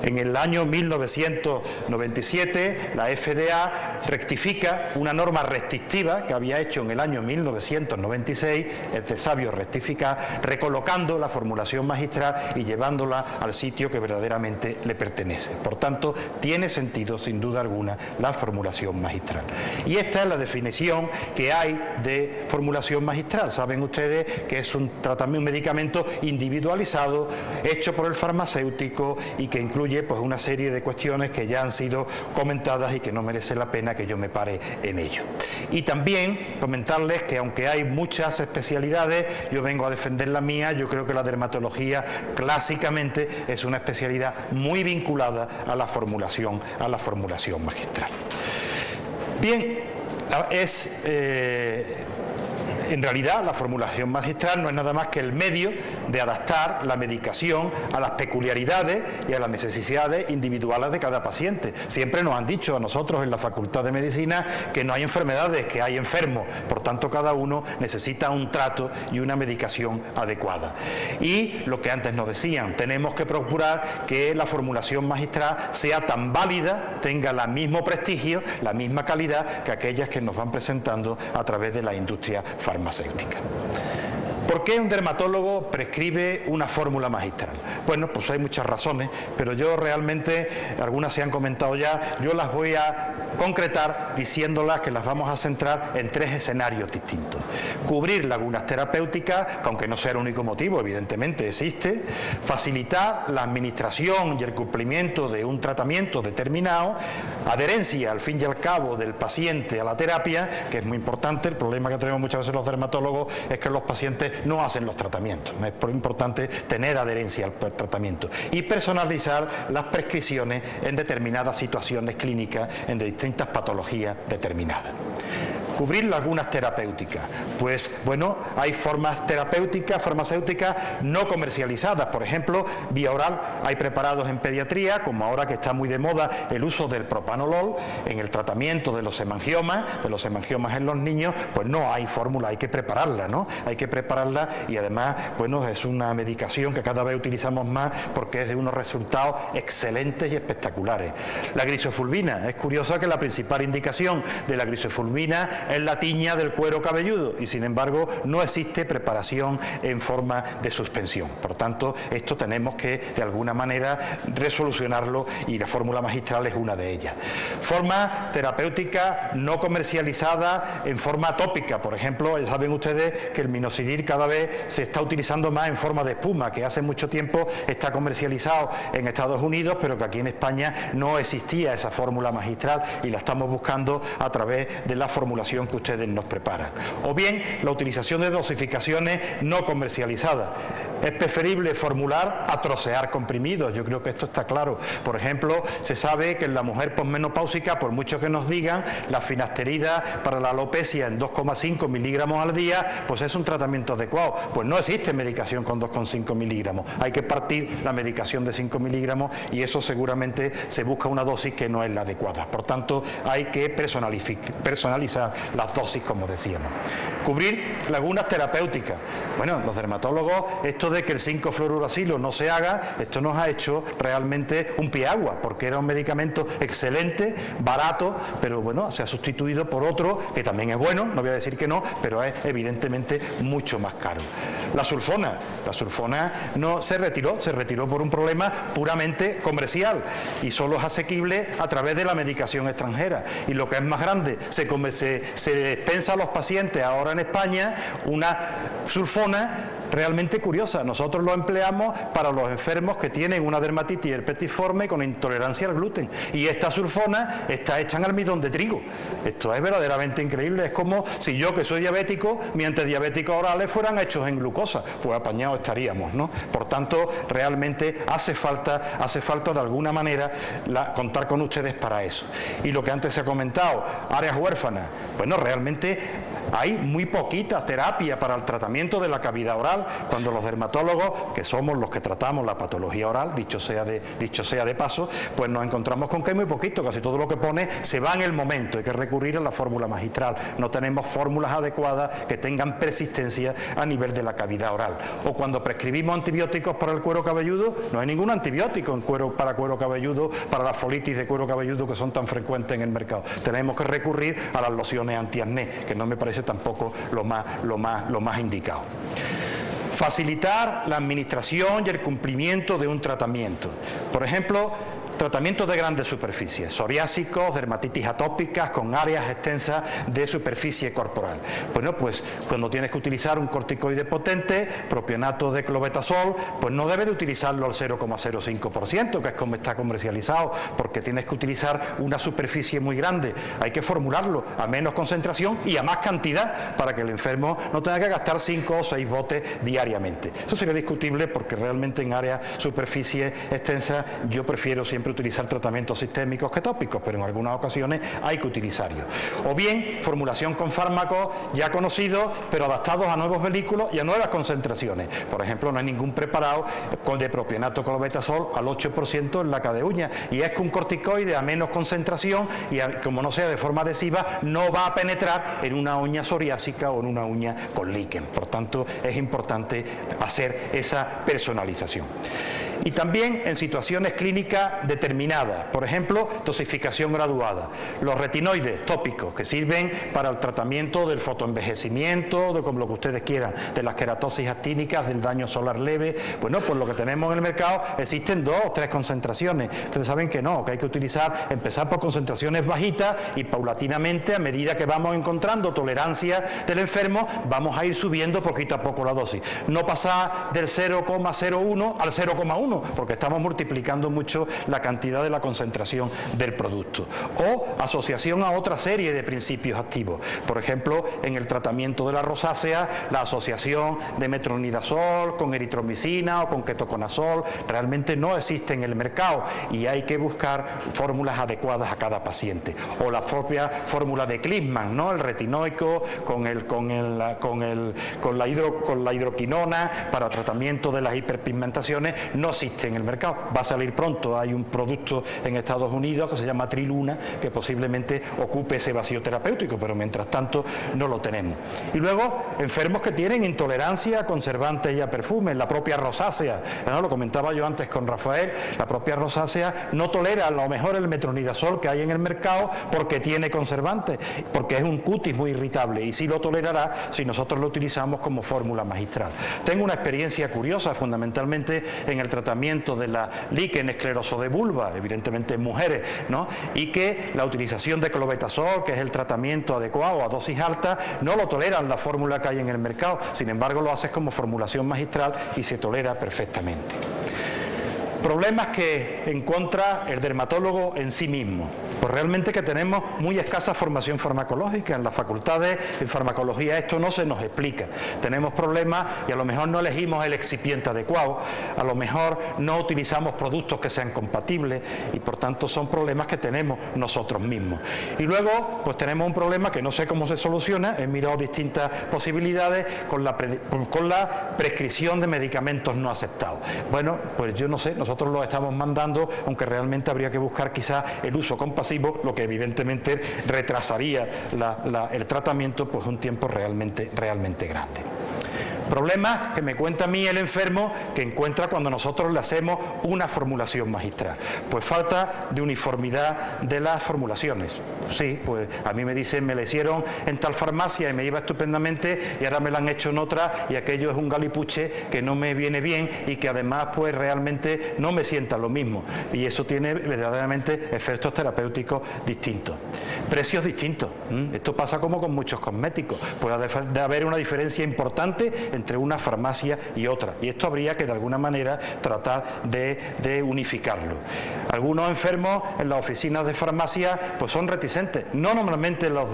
En el año 1997 la FDA rectifica una norma restrictiva que había hecho en el año 1996, es de sabio rectificar, recolocando la formulación magistral y llevándola al sitio que verdaderamente le pertenece. Por tanto, tiene sentido sin duda alguna la formulación magistral. Y esta es la definición que hay de formulación magistral. Saben ustedes que es un tratamiento, un medicamento individualizado, hecho por el farmacéutico y que incluye pues una serie de cuestiones que ya han sido comentadas y que no merece la pena que yo me pare en ello. Y también comentarles que aunque hay muchas especialidades, yo vengo a defender la mía. Yo creo que la dermatología clásicamente es una especialidad muy vinculada a la formulación magistral. Bien, en realidad la formulación magistral no es nada más que el medio de adaptar la medicación a las peculiaridades y a las necesidades individuales de cada paciente. Siempre nos han dicho a nosotros en la Facultad de Medicina que no hay enfermedades, que hay enfermos, por tanto cada uno necesita un trato y una medicación adecuada. Y lo que antes nos decían, tenemos que procurar que la formulación magistral sea tan válida, tenga el mismo prestigio, la misma calidad que aquellas que nos van presentando a través de la industria farmacéutica. ¿Por qué un dermatólogo prescribe una fórmula magistral? Bueno, pues hay muchas razones, pero yo realmente, algunas se han comentado ya, yo las voy a concretar diciéndolas que las vamos a centrar en tres escenarios distintos. Cubrir lagunas terapéuticas, que aunque no sea el único motivo, evidentemente existe. Facilitar la administración y el cumplimiento de un tratamiento determinado. Adherencia, al fin y al cabo, del paciente a la terapia, que es muy importante. El problema que tenemos muchas veces los dermatólogos es que los pacientes no hacen los tratamientos. Es importante tener adherencia al tratamiento. Y personalizar las prescripciones en determinadas situaciones clínicas, en distintas patologías determinadas. Cubrir lagunas terapéuticas. Pues bueno, hay formas terapéuticas, farmacéuticas no comercializadas. Por ejemplo, vía oral hay preparados en pediatría, como ahora que está muy de moda el uso del propanolol en el tratamiento de los hemangiomas en los niños. Pues no hay fórmula, hay que prepararla, ¿no? Hay que prepararla y además, bueno, es una medicación que cada vez utilizamos más porque es de unos resultados excelentes y espectaculares. La grisofulvina, es curioso que la principal indicación de la grisofulvina es la tiña del cuero cabelludo y sin embargo no existe preparación en forma de suspensión. Por tanto, esto tenemos que de alguna manera resolucionarlo y la fórmula magistral es una de ellas. Forma terapéutica no comercializada en forma tópica. Por ejemplo, ya saben ustedes que el minoxidil cada vez se está utilizando más en forma de espuma, que hace mucho tiempo está comercializado en Estados Unidos, pero que aquí en España no existía esa fórmula magistral y la estamos buscando a través de la formulación que ustedes nos preparan. O bien la utilización de dosificaciones no comercializadas. Es preferible formular a trocear comprimidos. Yo creo que esto está claro. Por ejemplo, se sabe que en la mujer posmenopáusica, por mucho que nos digan, la finasterida para la alopecia en 2,5 miligramos al día, pues es un tratamiento adecuado. Pues no existe medicación con 2,5 miligramos. Hay que partir la medicación de 5 miligramos y eso seguramente se busca una dosis que no es la adecuada. Por tanto, hay que personalizar las dosis, como decíamos. Cubrir lagunas terapéuticas. Bueno, los dermatólogos, esto de que el 5-fluorouracilo no se haga, esto nos ha hecho realmente un piagua, porque era un medicamento excelente, barato, pero bueno, se ha sustituido por otro que también es bueno, no voy a decir que no, pero es evidentemente mucho más caro. La sulfona no se retiró por un problema puramente comercial y solo es asequible a través de la medicación extranjera. Y lo que es más grande, se dispensa a los pacientes ahora en España una sulfona realmente curiosa. Nosotros lo empleamos para los enfermos que tienen una dermatitis herpetiforme con intolerancia al gluten, y esta sulfona está hecha en almidón de trigo. Esto es verdaderamente increíble. Es como si yo, que soy diabético, mis antidiabéticos orales fueran hechos en glucosa, pues apañados estaríamos, ¿no? Por tanto, realmente hace falta de alguna manera contar con ustedes para eso. Y lo que antes se ha comentado, áreas huérfanas, bueno, realmente hay muy poquita terapia para el tratamiento de la cavidad oral, cuando los dermatólogos, que somos los que tratamos la patología oral, dicho sea de paso, pues nos encontramos con que hay muy poquito. Casi todo lo que pone se va en el momento. Hay que recurrir a la fórmula magistral. No tenemos fórmulas adecuadas que tengan persistencia a nivel de la cavidad oral. O cuando prescribimos antibióticos para el cuero cabelludo, no hay ningún antibiótico para cuero cabelludo, para la folitis de cuero cabelludo, que son tan frecuentes en el mercado. Tenemos que recurrir a las lociones antiacné, que no me parece tampoco lo más indicado. Facilitar la administración y el cumplimiento de un tratamiento. Por ejemplo, tratamientos de grandes superficies, psoriásicos, dermatitis atópicas con áreas extensas de superficie corporal. Bueno, pues cuando tienes que utilizar un corticoide potente, propionato de clobetasol, pues no debes de utilizarlo al 0,05%, que es como está comercializado, porque tienes que utilizar una superficie muy grande. Hay que formularlo a menos concentración y a más cantidad, para que el enfermo no tenga que gastar 5 o 6 botes diariamente. Eso sería discutible, porque realmente en áreas superficie extensas yo prefiero siempre utilizar tratamientos sistémicos que tópicos, pero en algunas ocasiones hay que utilizarlos. O bien formulación con fármacos ya conocidos, pero adaptados a nuevos vehículos y a nuevas concentraciones. Por ejemplo, no hay ningún preparado de propionato clobetasol al 8% en laca de uña, y es que un corticoide a menos concentración, y como no sea de forma adhesiva, no va a penetrar en una uña psoriásica o en una uña con líquen. Por tanto, es importante hacer esa personalización. Y también en situaciones clínicas determinadas, por ejemplo, dosificación graduada. Los retinoides tópicos, que sirven para el tratamiento del fotoenvejecimiento, de como lo que ustedes quieran, de las queratosis actínicas, del daño solar leve. Bueno, pues lo que tenemos en el mercado, existen 2 o 3 concentraciones. Ustedes saben que no, que hay que empezar por concentraciones bajitas, y paulatinamente, a medida que vamos encontrando tolerancia del enfermo, vamos a ir subiendo poquito a poco la dosis. No pasar del 0,01 al 0,1, porque estamos multiplicando mucho la cantidad de la concentración del producto. O asociación a otra serie de principios activos. Por ejemplo, en el tratamiento de la rosácea, la asociación de metronidazol con eritromicina o con ketoconazol realmente no existe en el mercado, y hay que buscar fórmulas adecuadas a cada paciente. O la propia fórmula de Klinsmann, ¿no? El retinoico con la hidroquinona para tratamiento de las hiperpigmentaciones no existe en el mercado. Va a salir pronto. Hay un producto en Estados Unidos que se llama Triluna, que posiblemente ocupe ese vacío terapéutico, pero mientras tanto no lo tenemos. Y luego, enfermos que tienen intolerancia a conservantes y a perfumes. La propia rosácea, ¿no? Lo comentaba yo antes con Rafael, la propia rosácea no tolera a lo mejor el metronidazol que hay en el mercado, porque tiene conservantes, porque es un cutis muy irritable, y sí lo tolerará si nosotros lo utilizamos como fórmula magistral. Tengo una experiencia curiosa, fundamentalmente en el tratamiento de la líquen escleroso de vulva, evidentemente en mujeres, ¿no? Y que la utilización de clobetasol, que es el tratamiento adecuado a dosis altas, no lo toleran la fórmula que hay en el mercado. Sin embargo, lo haces como formulación magistral y se tolera perfectamente. Problemas que encuentra el dermatólogo en sí mismo. Pues realmente que tenemos muy escasa formación farmacológica. En las facultades de farmacología esto no se nos explica. Tenemos problemas y a lo mejor no elegimos el excipiente adecuado, a lo mejor no utilizamos productos que sean compatibles, y por tanto son problemas que tenemos nosotros mismos. Y luego pues tenemos un problema que no sé cómo se soluciona. He mirado distintas posibilidades con la prescripción de medicamentos no aceptados. Bueno, pues yo no sé, nosotros los estamos mandando, aunque realmente habría que buscar quizás el uso compasivo, lo que evidentemente retrasaría el tratamiento pues un tiempo realmente grande. Problemas que me cuenta a mí el enfermo que encuentra cuando nosotros le hacemos una formulación magistral. Pues falta de uniformidad de las formulaciones. Sí, pues a mí me dicen, me la hicieron en tal farmacia y me iba estupendamente, y ahora me la han hecho en otra y aquello es un galipuche que no me viene bien y que además pues realmente no me sienta lo mismo. Y eso tiene verdaderamente efectos terapéuticos distintos. Precios distintos. Esto pasa como con muchos cosméticos. Puede haber una diferencia importante entre entre una farmacia y otra, y esto habría que de alguna manera tratar de unificarlo. Algunos enfermos en las oficinas de farmacia pues son reticentes, no normalmente los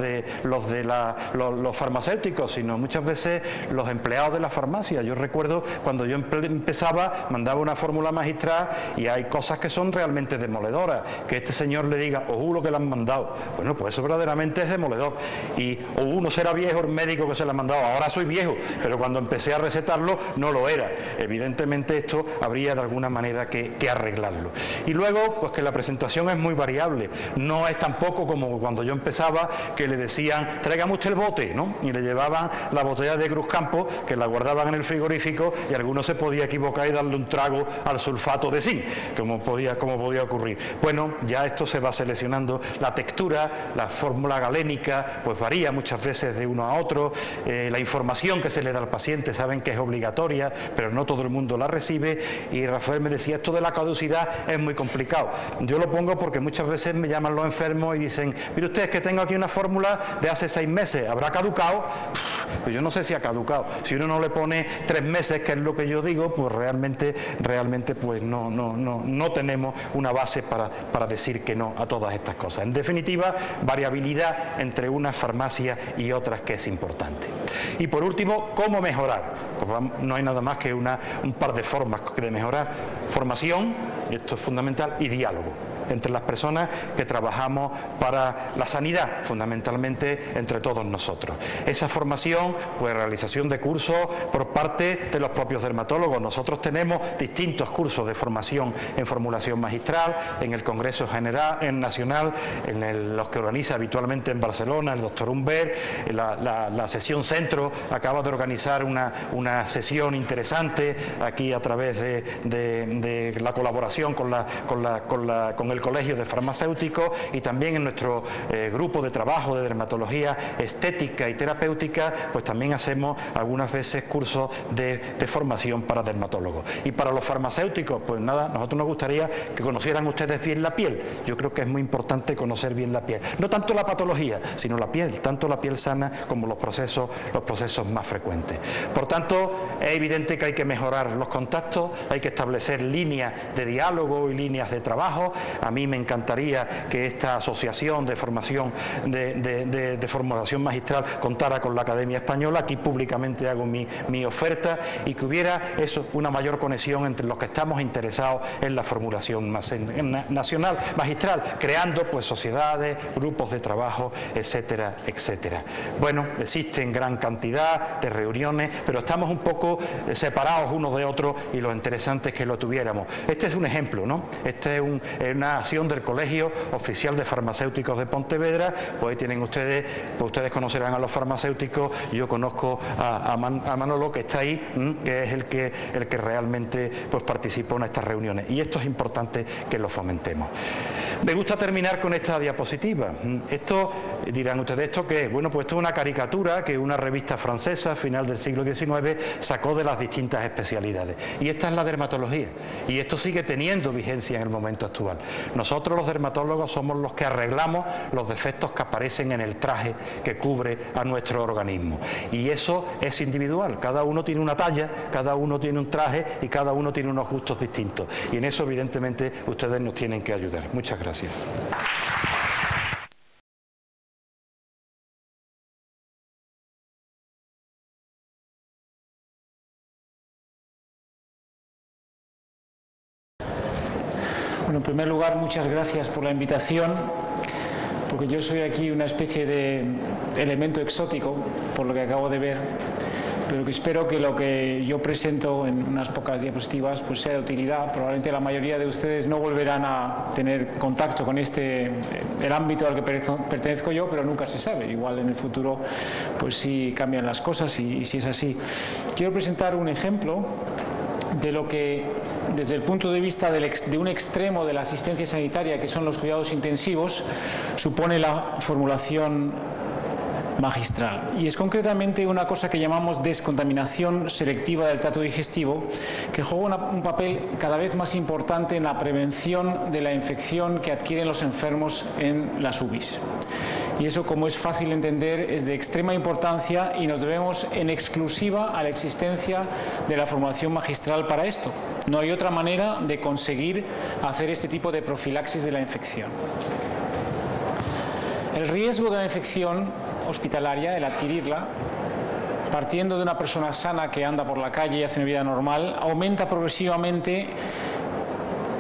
farmacéuticos, sino muchas veces los empleados de la farmacia. Yo recuerdo cuando yo empezaba, mandaba una fórmula magistral y hay cosas que son realmente demoledoras, que este señor le diga, os juro que la han mandado. Bueno, pues eso verdaderamente es demoledor. Y o uno será viejo el médico que se la ha mandado, ahora soy viejo, pero cuando empecé a recetarlo no lo era. Evidentemente esto habría de alguna manera que arreglarlo. Y luego, pues que la presentación es muy variable, no es tampoco como cuando yo empezaba, que le decían, tráigame usted el bote, ¿no? Y le llevaban la botella de Cruzcampo, que la guardaban en el frigorífico, y alguno se podía equivocar y darle un trago al sulfato de zinc, como podía ocurrir. Bueno, ya esto se va seleccionando, la textura, la fórmula galénica, pues varía muchas veces de uno a otro, la información que se le da al paciente, saben que es obligatoria, pero no todo el mundo la recibe, y Rafael me decía, esto de la caducidad es muy complicado. Yo lo pongo porque muchas veces me llaman los enfermos y dicen, mire usted, es que tengo aquí una fórmula de hace 6 meses, ¿habrá caducado? Pues yo no sé si ha caducado. Si uno no le pone 3 meses, que es lo que yo digo, pues realmente pues no tenemos una base para decir que no a todas estas cosas. En definitiva, variabilidad entre unas farmacias y otras, que es importante. Y por último, ¿cómo mejorar? Pues no hay nada más que un par de formas de mejorar. Formación, esto es fundamental, y diálogo entre las personas que trabajamos para la sanidad, fundamentalmente entre todos nosotros. Esa formación, pues realización de cursos por parte de los propios dermatólogos. Nosotros tenemos distintos cursos de formación en formulación magistral, en el Congreso General, en Nacional, los que organiza habitualmente en Barcelona el doctor Humbert, la sesión Centro acaba de organizar una sesión interesante aquí a través de la colaboración con el Colegio de Farmacéuticos, y también en nuestro grupo de trabajo de dermatología estética y terapéutica, pues también hacemos algunas veces cursos de formación para dermatólogos. Y para los farmacéuticos, pues nada, nosotros nos gustaría que conocieran ustedes bien la piel. Yo creo que es muy importante conocer bien la piel, no tanto la patología, sino la piel, tanto la piel sana como los procesos más frecuentes. Por tanto, es evidente que hay que mejorar los contactos, hay que establecer líneas de diálogo y líneas de trabajo. A mí me encantaría que esta asociación de formación de formulación magistral contara con la Academia Española. Aquí públicamente hago mi oferta, y que hubiera una mayor conexión entre los que estamos interesados en la formulación nacional magistral, creando pues sociedades, grupos de trabajo, etcétera, etcétera. Bueno, existen gran cantidad de reuniones, pero estamos un poco separados unos de otros, y lo interesante es que lo tuviéramos. Este es un ejemplo, ¿no? Este es una acción del Colegio Oficial de Farmacéuticos de Pontevedra. Pues ahí tienen ustedes, pues ustedes conocerán a los farmacéuticos. Yo conozco a Manolo, que está ahí, que es el que realmente pues participó en estas reuniones, y esto es importante que lo fomentemos. Me gusta terminar con esta diapositiva. Esto, dirán ustedes, ¿esto qué es? Bueno, pues esto es una caricatura que una revista francesa, final del siglo XIX, sacó de las distintas especialidades, y esta es la dermatología, y esto sigue teniendo vigencia en el momento actual. Nosotros los dermatólogos somos los que arreglamos los defectos que aparecen en el traje que cubre a nuestro organismo, y eso es individual, cada uno tiene una talla, cada uno tiene un traje, y cada uno tiene unos gustos distintos, y en eso evidentemente ustedes nos tienen que ayudar. Muchas gracias. Bueno, en primer lugar, muchas gracias por la invitación, porque yo soy aquí una especie de elemento exótico, por lo que acabo de ver, pero que espero que lo que yo presento en unas pocas diapositivas pues sea de utilidad. Probablemente la mayoría de ustedes no volverán a tener contacto con el ámbito al que pertenezco yo, pero nunca se sabe, igual en el futuro pues sí cambian las cosas, y si es así. Quiero presentar un ejemplo de lo que, desde el punto de vista de un extremo de la asistencia sanitaria, que son los cuidados intensivos, supone la formulación magistral. Y es concretamente una cosa que llamamos descontaminación selectiva del tracto digestivo, que juega un papel cada vez más importante en la prevención de la infección que adquieren los enfermos en las UBIs. Y eso, como es fácil de entender, es de extrema importancia y nos debemos en exclusiva a la existencia de la formación magistral para esto. No hay otra manera de conseguir hacer este tipo de profilaxis de la infección. El riesgo de la infección hospitalaria, el adquirirla, partiendo de una persona sana que anda por la calle y hace una vida normal, aumenta progresivamente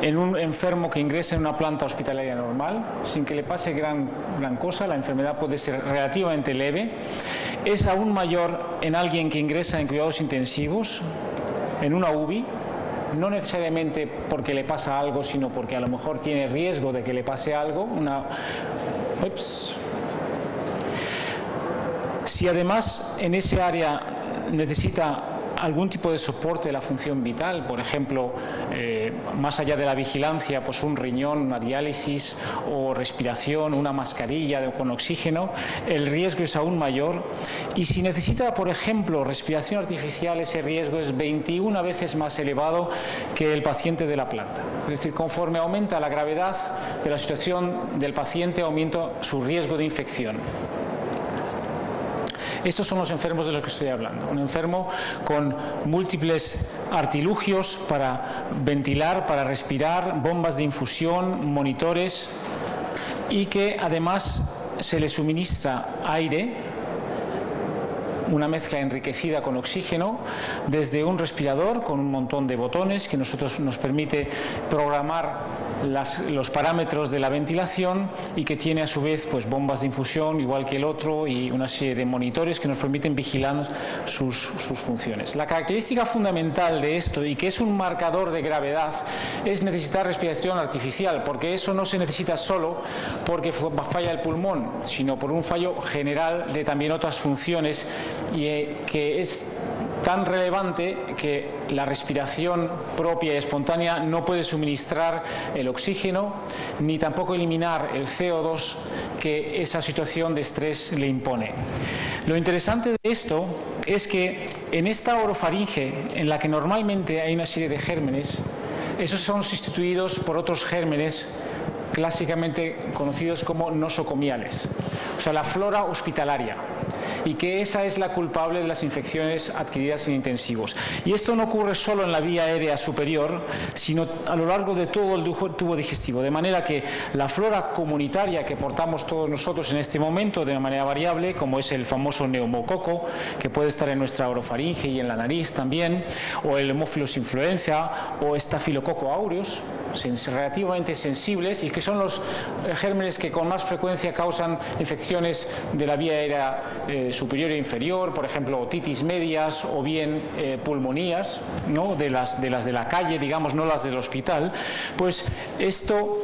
en un enfermo que ingresa en una planta hospitalaria normal, sin que le pase gran cosa. La enfermedad puede ser relativamente leve. Es aún mayor en alguien que ingresa en cuidados intensivos, en una UBI, no necesariamente porque le pasa algo, sino porque a lo mejor tiene riesgo de que le pase algo. Si además en ese área necesita algún tipo de soporte de la función vital, por ejemplo, más allá de la vigilancia, pues un riñón, una diálisis o respiración, una mascarilla con oxígeno, el riesgo es aún mayor. Y si necesita, por ejemplo, respiración artificial, ese riesgo es 21 veces más elevado que el paciente de la planta. Es decir, conforme aumenta la gravedad de la situación del paciente, aumenta su riesgo de infección. Estos son los enfermos de los que estoy hablando. Un enfermo con múltiples artilugios para ventilar, para respirar, bombas de infusión, monitores, y que además se le suministra aire, una mezcla enriquecida con oxígeno, desde un respirador con un montón de botones que nos permite programar los parámetros de la ventilación, y que tiene a su vez pues bombas de infusión igual que el otro y una serie de monitores que nos permiten vigilar sus funciones. La característica fundamental de esto, y que es un marcador de gravedad, es necesitar respiración artificial, porque eso no se necesita solo porque falla el pulmón, sino por un fallo general de también otras funciones, y que es tan relevante que la respiración propia y espontánea no puede suministrar el oxígeno ni tampoco eliminar el CO2 que esa situación de estrés le impone. Lo interesante de esto es que en esta orofaringe, en la que normalmente hay una serie de gérmenes, esos son sustituidos por otros gérmenes clásicamente conocidos como nosocomiales, o sea, la flora hospitalaria, y que esa es la culpable de las infecciones adquiridas en intensivos. Y esto no ocurre solo en la vía aérea superior, sino a lo largo de todo el tubo digestivo, de manera que la flora comunitaria que portamos todos nosotros en este momento de una manera variable, como es el famoso neumococo, que puede estar en nuestra orofaringe y en la nariz también, o el Haemophilus influenza o Staphylococcus aureus, relativamente sensibles, y que son los gérmenes que con más frecuencia causan infecciones de la vía aérea superior e inferior, por ejemplo otitis medias o bien pulmonías, ¿no? de las de la calle, digamos, no las del hospital. Pues esto,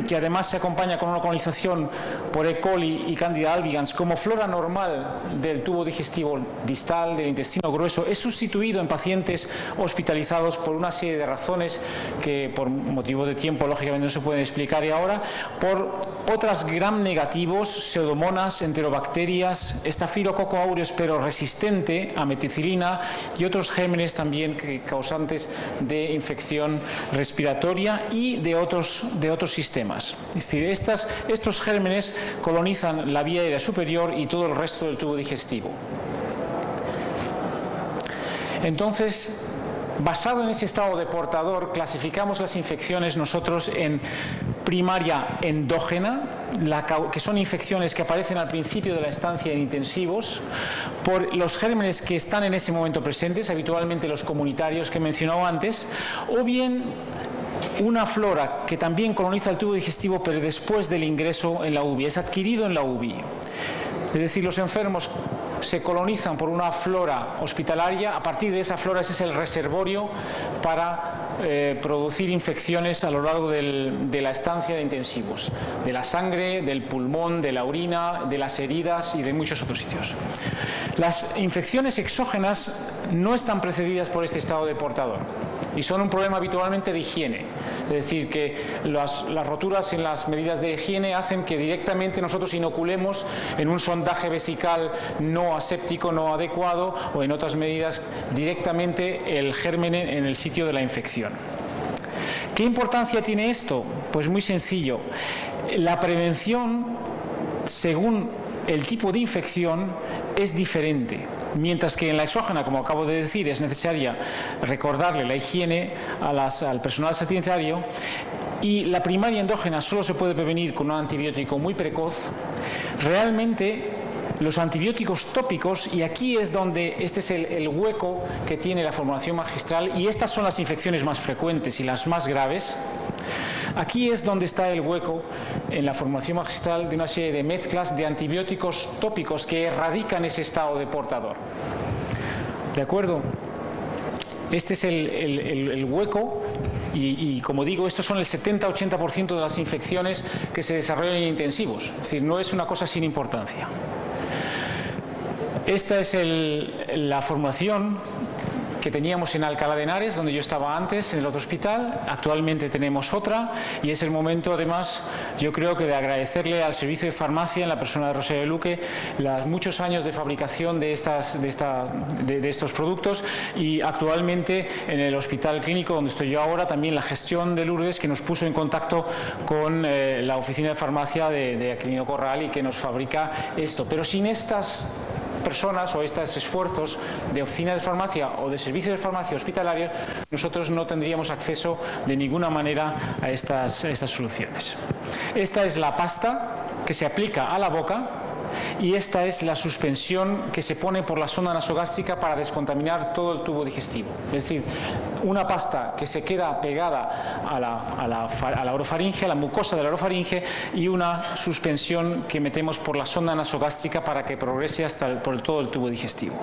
que además se acompaña con una colonización por E. coli y Candida albicans como flora normal del tubo digestivo distal, del intestino grueso, es sustituido en pacientes hospitalizados por una serie de razones que por motivo de tiempo lógicamente no se pueden explicar y ahora, por otras gram negativos, pseudomonas, enterobacterias, Staphylococcus aureus pero resistente a meticilina, y otros gérmenes también causantes de infección respiratoria y de otros sistemas. Es decir, estos gérmenes colonizan la vía aérea superior y todo el resto del tubo digestivo. Entonces, basado en ese estado de portador, clasificamos las infecciones nosotros en primaria endógena, que son infecciones que aparecen al principio de la estancia en intensivos por los gérmenes que están en ese momento presentes, habitualmente los comunitarios que he mencionado antes, o bien una flora que también coloniza el tubo digestivo pero después del ingreso en la UBI, es adquirido en la UBI. Es decir, los enfermos se colonizan por una flora hospitalaria, a partir de esa flora ese es el reservorio para producir infecciones a lo largo de la estancia de intensivos, de la sangre, del pulmón, de la orina, de las heridas y de muchos otros sitios. Las infecciones exógenas no están precedidas por este estado de portador y son un problema habitualmente de higiene, es decir, que las roturas en las medidas de higiene hacen que directamente nosotros inoculemos en un sondaje vesical no aséptico, no adecuado, o en otras medidas directamente el germen en el sitio de la infección. ¿Qué importancia tiene esto? Pues muy sencillo. La prevención, según el tipo de infección es diferente. Mientras que en la exógena, como acabo de decir, es necesaria recordarle la higiene al personal sanitario, y la primaria endógena solo se puede prevenir con un antibiótico muy precoz, realmente los antibióticos tópicos, y aquí es donde este es el hueco que tiene la formulación magistral, y estas son las infecciones más frecuentes y las más graves. Aquí es donde está el hueco en la formulación magistral de una serie de mezclas de antibióticos tópicos que erradican ese estado de portador. ¿De acuerdo? Este es el hueco y como digo, estos son el 70-80% de las infecciones que se desarrollan en intensivos. Es decir, no es una cosa sin importancia. Esta es la formulación que teníamos en Alcalá de Henares, donde yo estaba antes, en el otro hospital. Actualmente tenemos otra, y es el momento, además, yo creo que de agradecerle al servicio de farmacia, en la persona de Rosario Luque, los muchos años de fabricación de estos productos, y actualmente en el hospital clínico donde estoy yo ahora, también la gestión de Lourdes, que nos puso en contacto con la oficina de farmacia de Aquilino Corral y que nos fabrica esto. Pero sin estas personas o estos esfuerzos de oficina de farmacia o de servicio de farmacia hospitalaria, nosotros no tendríamos acceso de ninguna manera a estas soluciones. Esta es la pasta que se aplica a la boca, y esta es la suspensión que se pone por la sonda nasogástrica para descontaminar todo el tubo digestivo. Es decir, una pasta que se queda pegada a la orofaringe, a la mucosa de la orofaringe, y una suspensión que metemos por la sonda nasogástrica para que progrese hasta por todo el tubo digestivo.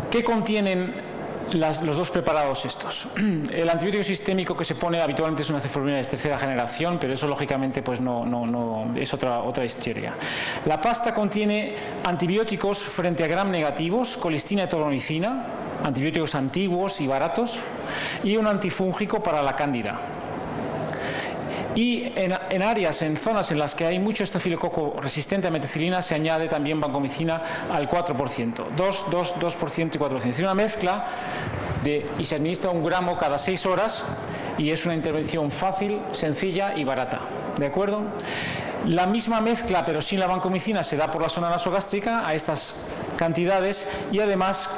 ¿Qué contienen los dos preparados estos? El antibiótico sistémico que se pone habitualmente es una cefalorina de tercera generación, pero eso lógicamente pues no es otra historia. La pasta contiene antibióticos frente a gram negativos, colistina y tolonicina, antibióticos antiguos y baratos, y un antifúngico para la cándida. Y en zonas en las que hay mucho estafilococo resistente a meticilina, se añade también vancomicina al 4%, 2% y 4%. Es decir, una mezcla y se administra 1 gramo cada 6 horas, y es una intervención fácil, sencilla y barata. ¿De acuerdo? La misma mezcla, pero sin la vancomicina, se da por la zona nasogástrica a estas cantidades, y además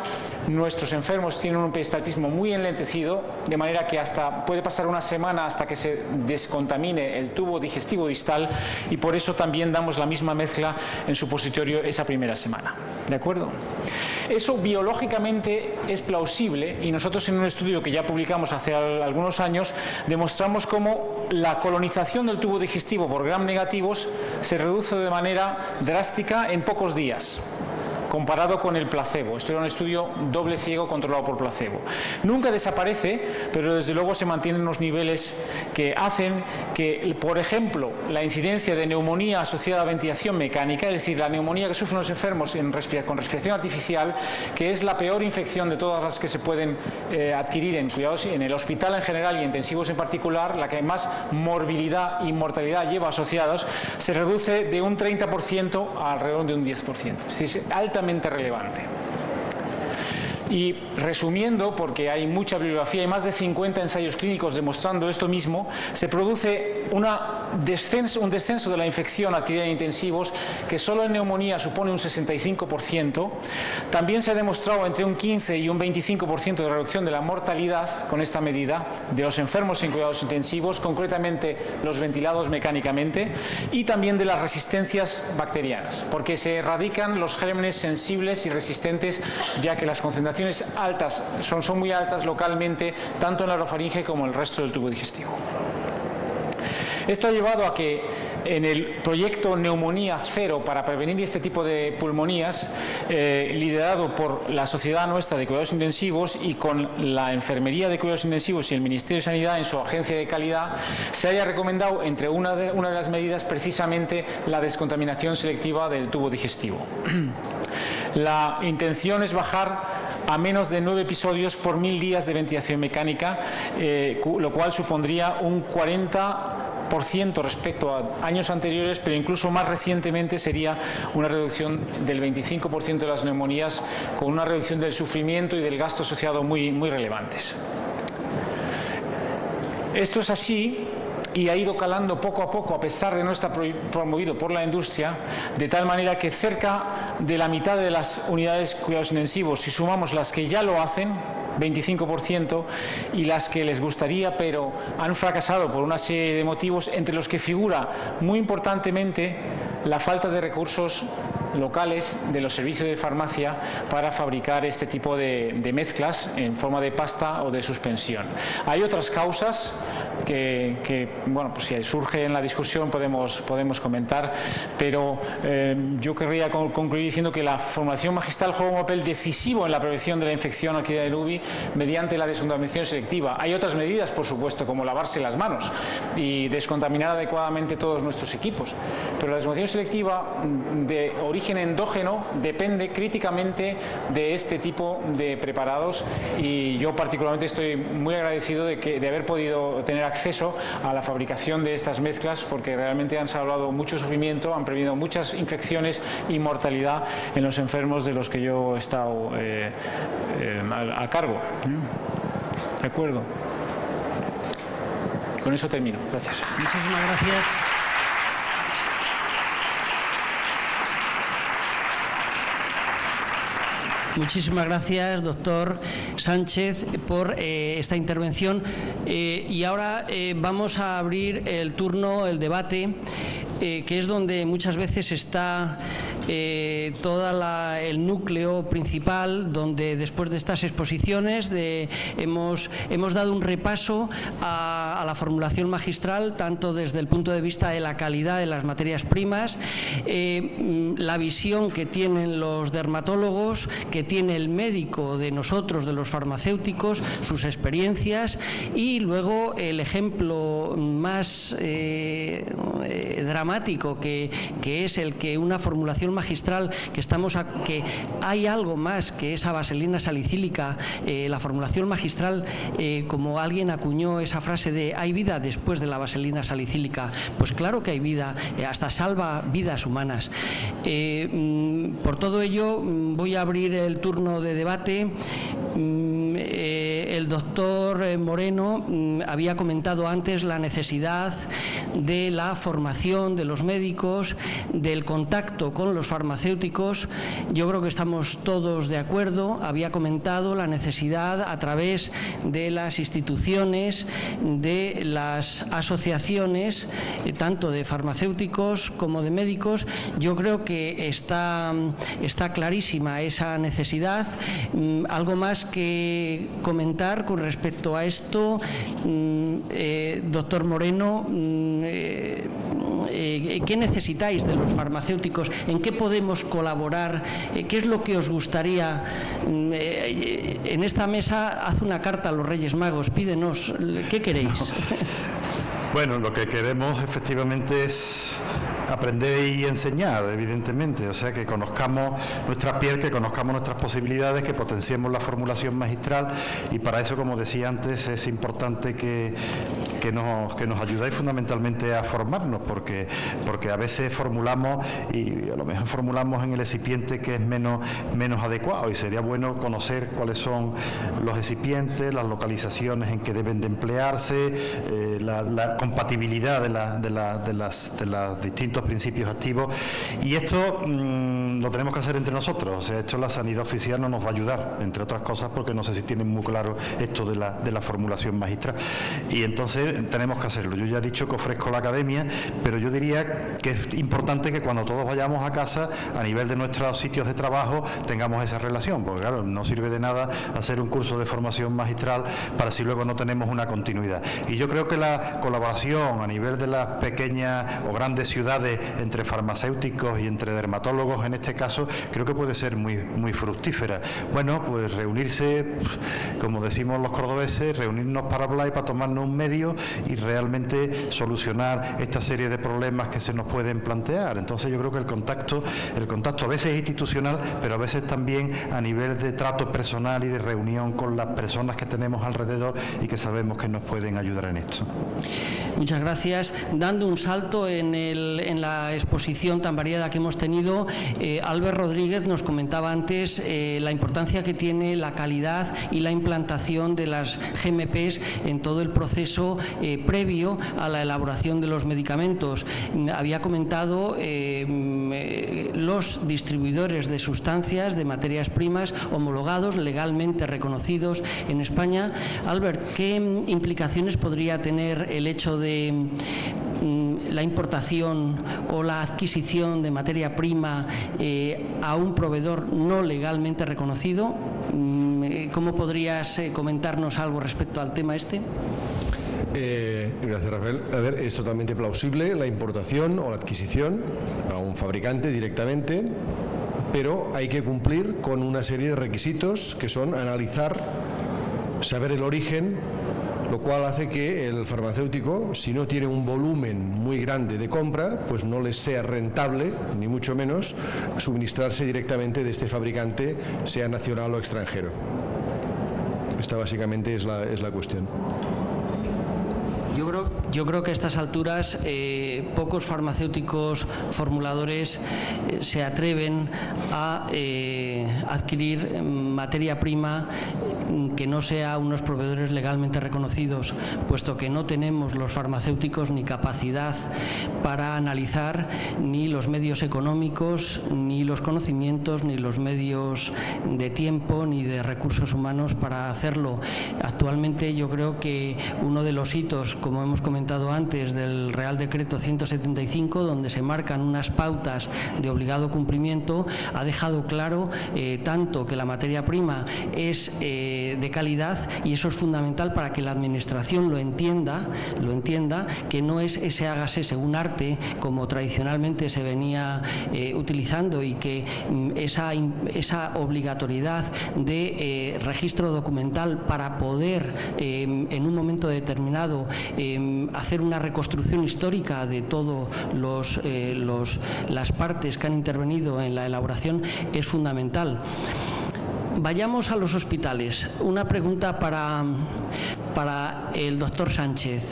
nuestros enfermos tienen un peristaltismo muy enlentecido, de manera que hasta puede pasar una semana hasta que se descontamine el tubo digestivo distal, y por eso también damos la misma mezcla en supositorio esa primera semana. ¿De acuerdo? Eso biológicamente es plausible, y nosotros en un estudio que ya publicamos hace algunos años demostramos cómo la colonización del tubo digestivo por gram negativos se reduce de manera drástica en pocos días, comparado con el placebo. Esto era un estudio doble ciego controlado por placebo. Nunca desaparece, pero desde luego se mantienen unos niveles que hacen que, por ejemplo, la incidencia de neumonía asociada a ventilación mecánica, es decir, la neumonía que sufren los enfermos con respiración artificial, que es la peor infección de todas las que se pueden adquirir en el hospital en general y intensivos en particular, la que más morbilidad y mortalidad lleva asociados, se reduce de un 30% a alrededor de un 10%. Es decir, es altamente relevante. Y resumiendo, porque hay mucha bibliografía, hay más de 50 ensayos clínicos demostrando esto mismo, se produce un descenso de la infección adquirida en intensivos que solo en neumonía supone un 65%. También se ha demostrado entre un 15 y un 25% de reducción de la mortalidad con esta medida de los enfermos en cuidados intensivos, concretamente los ventilados mecánicamente, y también de las resistencias bacterianas, porque se erradican los gérmenes sensibles y resistentes, ya que las concentraciones altas son muy altas localmente, tanto en la orofaringe como en el resto del tubo digestivo. Esto ha llevado a que en el proyecto Neumonía Cero para prevenir este tipo de pulmonías, liderado por la Sociedad Nuestra de Cuidados Intensivos y con la Enfermería de Cuidados Intensivos y el Ministerio de Sanidad en su agencia de calidad, se haya recomendado entre una de las medidas precisamente la descontaminación selectiva del tubo digestivo. La intención es bajar a menos de 9 episodios por 1000 días de ventilación mecánica, lo cual supondría un 40% respecto a años anteriores, pero incluso más recientemente sería una reducción del 25% de las neumonías, con una reducción del sufrimiento y del gasto asociado muy relevantes. Esto es así y ha ido calando poco a poco, a pesar de no estar promovido por la industria, de tal manera que cerca de la mitad de las unidades de cuidados intensivos, si sumamos las que ya lo hacen, 25%, y las que les gustaría pero han fracasado por una serie de motivos, entre los que figura muy importantemente la falta de recursos locales de los servicios de farmacia para fabricar este tipo de mezclas en forma de pasta o de suspensión. Hay otras causas que bueno, pues si surge en la discusión podemos comentar, pero yo querría concluir diciendo que la formulación magistral juega un papel decisivo en la prevención de la infección adquirida del UBI mediante la descontaminación selectiva. Hay otras medidas, por supuesto, como lavarse las manos y descontaminar adecuadamente todos nuestros equipos, pero la descontaminación selectiva de origen endógeno depende críticamente de este tipo de preparados, y yo particularmente estoy muy agradecido de haber podido tener acceso a la fabricación de estas mezclas, porque realmente han salvado mucho sufrimiento, han prevenido muchas infecciones y mortalidad en los enfermos de los que yo he estado a cargo. ¿De acuerdo? Con eso termino. Gracias. Muchísimas gracias. Muchísimas gracias, doctor Sánchez, por esta intervención. Y ahora vamos a abrir el turno, el debate, que es donde muchas veces está todo el núcleo principal, donde después de estas exposiciones hemos dado un repaso a la formulación magistral, tanto desde el punto de vista de la calidad de las materias primas, la visión que tienen los dermatólogos, que tiene el médico de nosotros, de los farmacéuticos, sus experiencias, y luego el ejemplo más dramático que es el que una formulación magistral que hay algo más que esa vaselina salicílica, la formulación magistral, como alguien acuñó esa frase de hay vida después de la vaselina salicílica, pues claro que hay vida, hasta salva vidas humanas. Por todo ello voy a abrir el turno de debate. El doctor Moreno había comentado antes la necesidad de la formación de los médicos, del contacto con los farmacéuticos. Yo creo que estamos todos de acuerdo. Había comentado la necesidad a través de las instituciones, de las asociaciones, tanto de farmacéuticos como de médicos. Yo creo que está clarísima esa necesidad. Algo más que comentar con respecto a esto, doctor Moreno, ¿qué necesitáis de los farmacéuticos? ¿En qué podemos colaborar? ¿Qué es lo que os gustaría? En esta mesa haz una carta a los Reyes Magos, pídenos, ¿qué queréis? Bueno, lo que queremos efectivamente es aprender y enseñar, evidentemente, o sea, que conozcamos nuestra piel, que conozcamos nuestras posibilidades, que potenciemos la formulación magistral, y para eso, como decía antes, es importante que nos ayudáis fundamentalmente a formarnos, porque a veces formulamos y a lo mejor formulamos en el excipiente que es menos adecuado, y sería bueno conocer cuáles son los excipientes, las localizaciones en que deben de emplearse, la compatibilidad de los distintos principios activos, y esto lo tenemos que hacer entre nosotros. O sea, esto la sanidad oficial no nos va a ayudar, entre otras cosas porque no sé si tienen muy claro esto de la formulación magistral, y entonces tenemos que hacerlo. Yo ya he dicho que ofrezco la academia, pero yo diría que es importante que cuando todos vayamos a casa, a nivel de nuestros sitios de trabajo, tengamos esa relación, porque claro, no sirve de nada hacer un curso de formación magistral para si luego no tenemos una continuidad. Y yo creo que la colaboración a nivel de las pequeñas o grandes ciudades entre farmacéuticos y entre dermatólogos, en este caso, creo que puede ser muy fructífera. Bueno, pues reunirse, como decimos los cordobeses, reunirnos para hablar y para tomarnos un medio y realmente solucionar esta serie de problemas que se nos pueden plantear. Entonces yo creo que el contacto a veces es institucional, pero a veces también a nivel de trato personal y de reunión con las personas que tenemos alrededor y que sabemos que nos pueden ayudar en esto. Muchas gracias. Dando un salto en la exposición tan variada que hemos tenido, Albert Rodríguez nos comentaba antes la importancia que tiene la calidad y la implantación de las GMPs en todo el proceso previo a la elaboración de los medicamentos. Había comentado los distribuidores de sustancias, de materias primas homologados, legalmente reconocidos en España. Albert, ¿qué implicaciones podría tener el hecho de la importación o la adquisición de materia prima a un proveedor no legalmente reconocido? ¿Cómo podrías comentarnos algo respecto al tema este? Gracias, Rafael. A ver, es totalmente plausible la importación o la adquisición a un fabricante directamente, pero hay que cumplir con una serie de requisitos que son analizar, saber el origen, lo cual hace que el farmacéutico, si no tiene un volumen muy grande de compra, pues no les sea rentable, ni mucho menos, suministrarse directamente de este fabricante, sea nacional o extranjero. Esta básicamente es la cuestión. Yo creo que a estas alturas pocos farmacéuticos formuladores se atreven a adquirir materia prima que no sea unos proveedores legalmente reconocidos, puesto que no tenemos los farmacéuticos ni capacidad para analizar ni los medios económicos, ni los conocimientos, ni los medios de tiempo, ni de recursos humanos para hacerlo. Actualmente yo creo que uno de los hitos, como hemos comentado antes, del Real Decreto 175, donde se marcan unas pautas de obligado cumplimiento, ha dejado claro tanto que la materia prima es de calidad, y eso es fundamental para que la administración lo entienda, que no es ese hágase según arte como tradicionalmente se venía utilizando, y que esa obligatoriedad de registro documental para poder en un momento determinado hacer una reconstrucción histórica de todas las partes que han intervenido en la elaboración es fundamental. Vayamos a los hospitales. Una pregunta para el doctor Sánchez.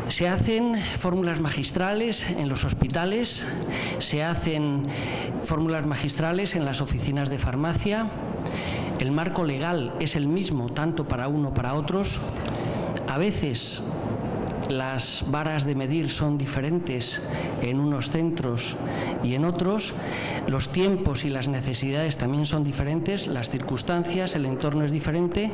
¿Se hacen fórmulas magistrales en los hospitales? ¿Se hacen fórmulas magistrales en las oficinas de farmacia? ¿El marco legal es el mismo tanto para uno como para otros? A veces las varas de medir son diferentes en unos centros y en otros, los tiempos y las necesidades también son diferentes, las circunstancias, el entorno es diferente,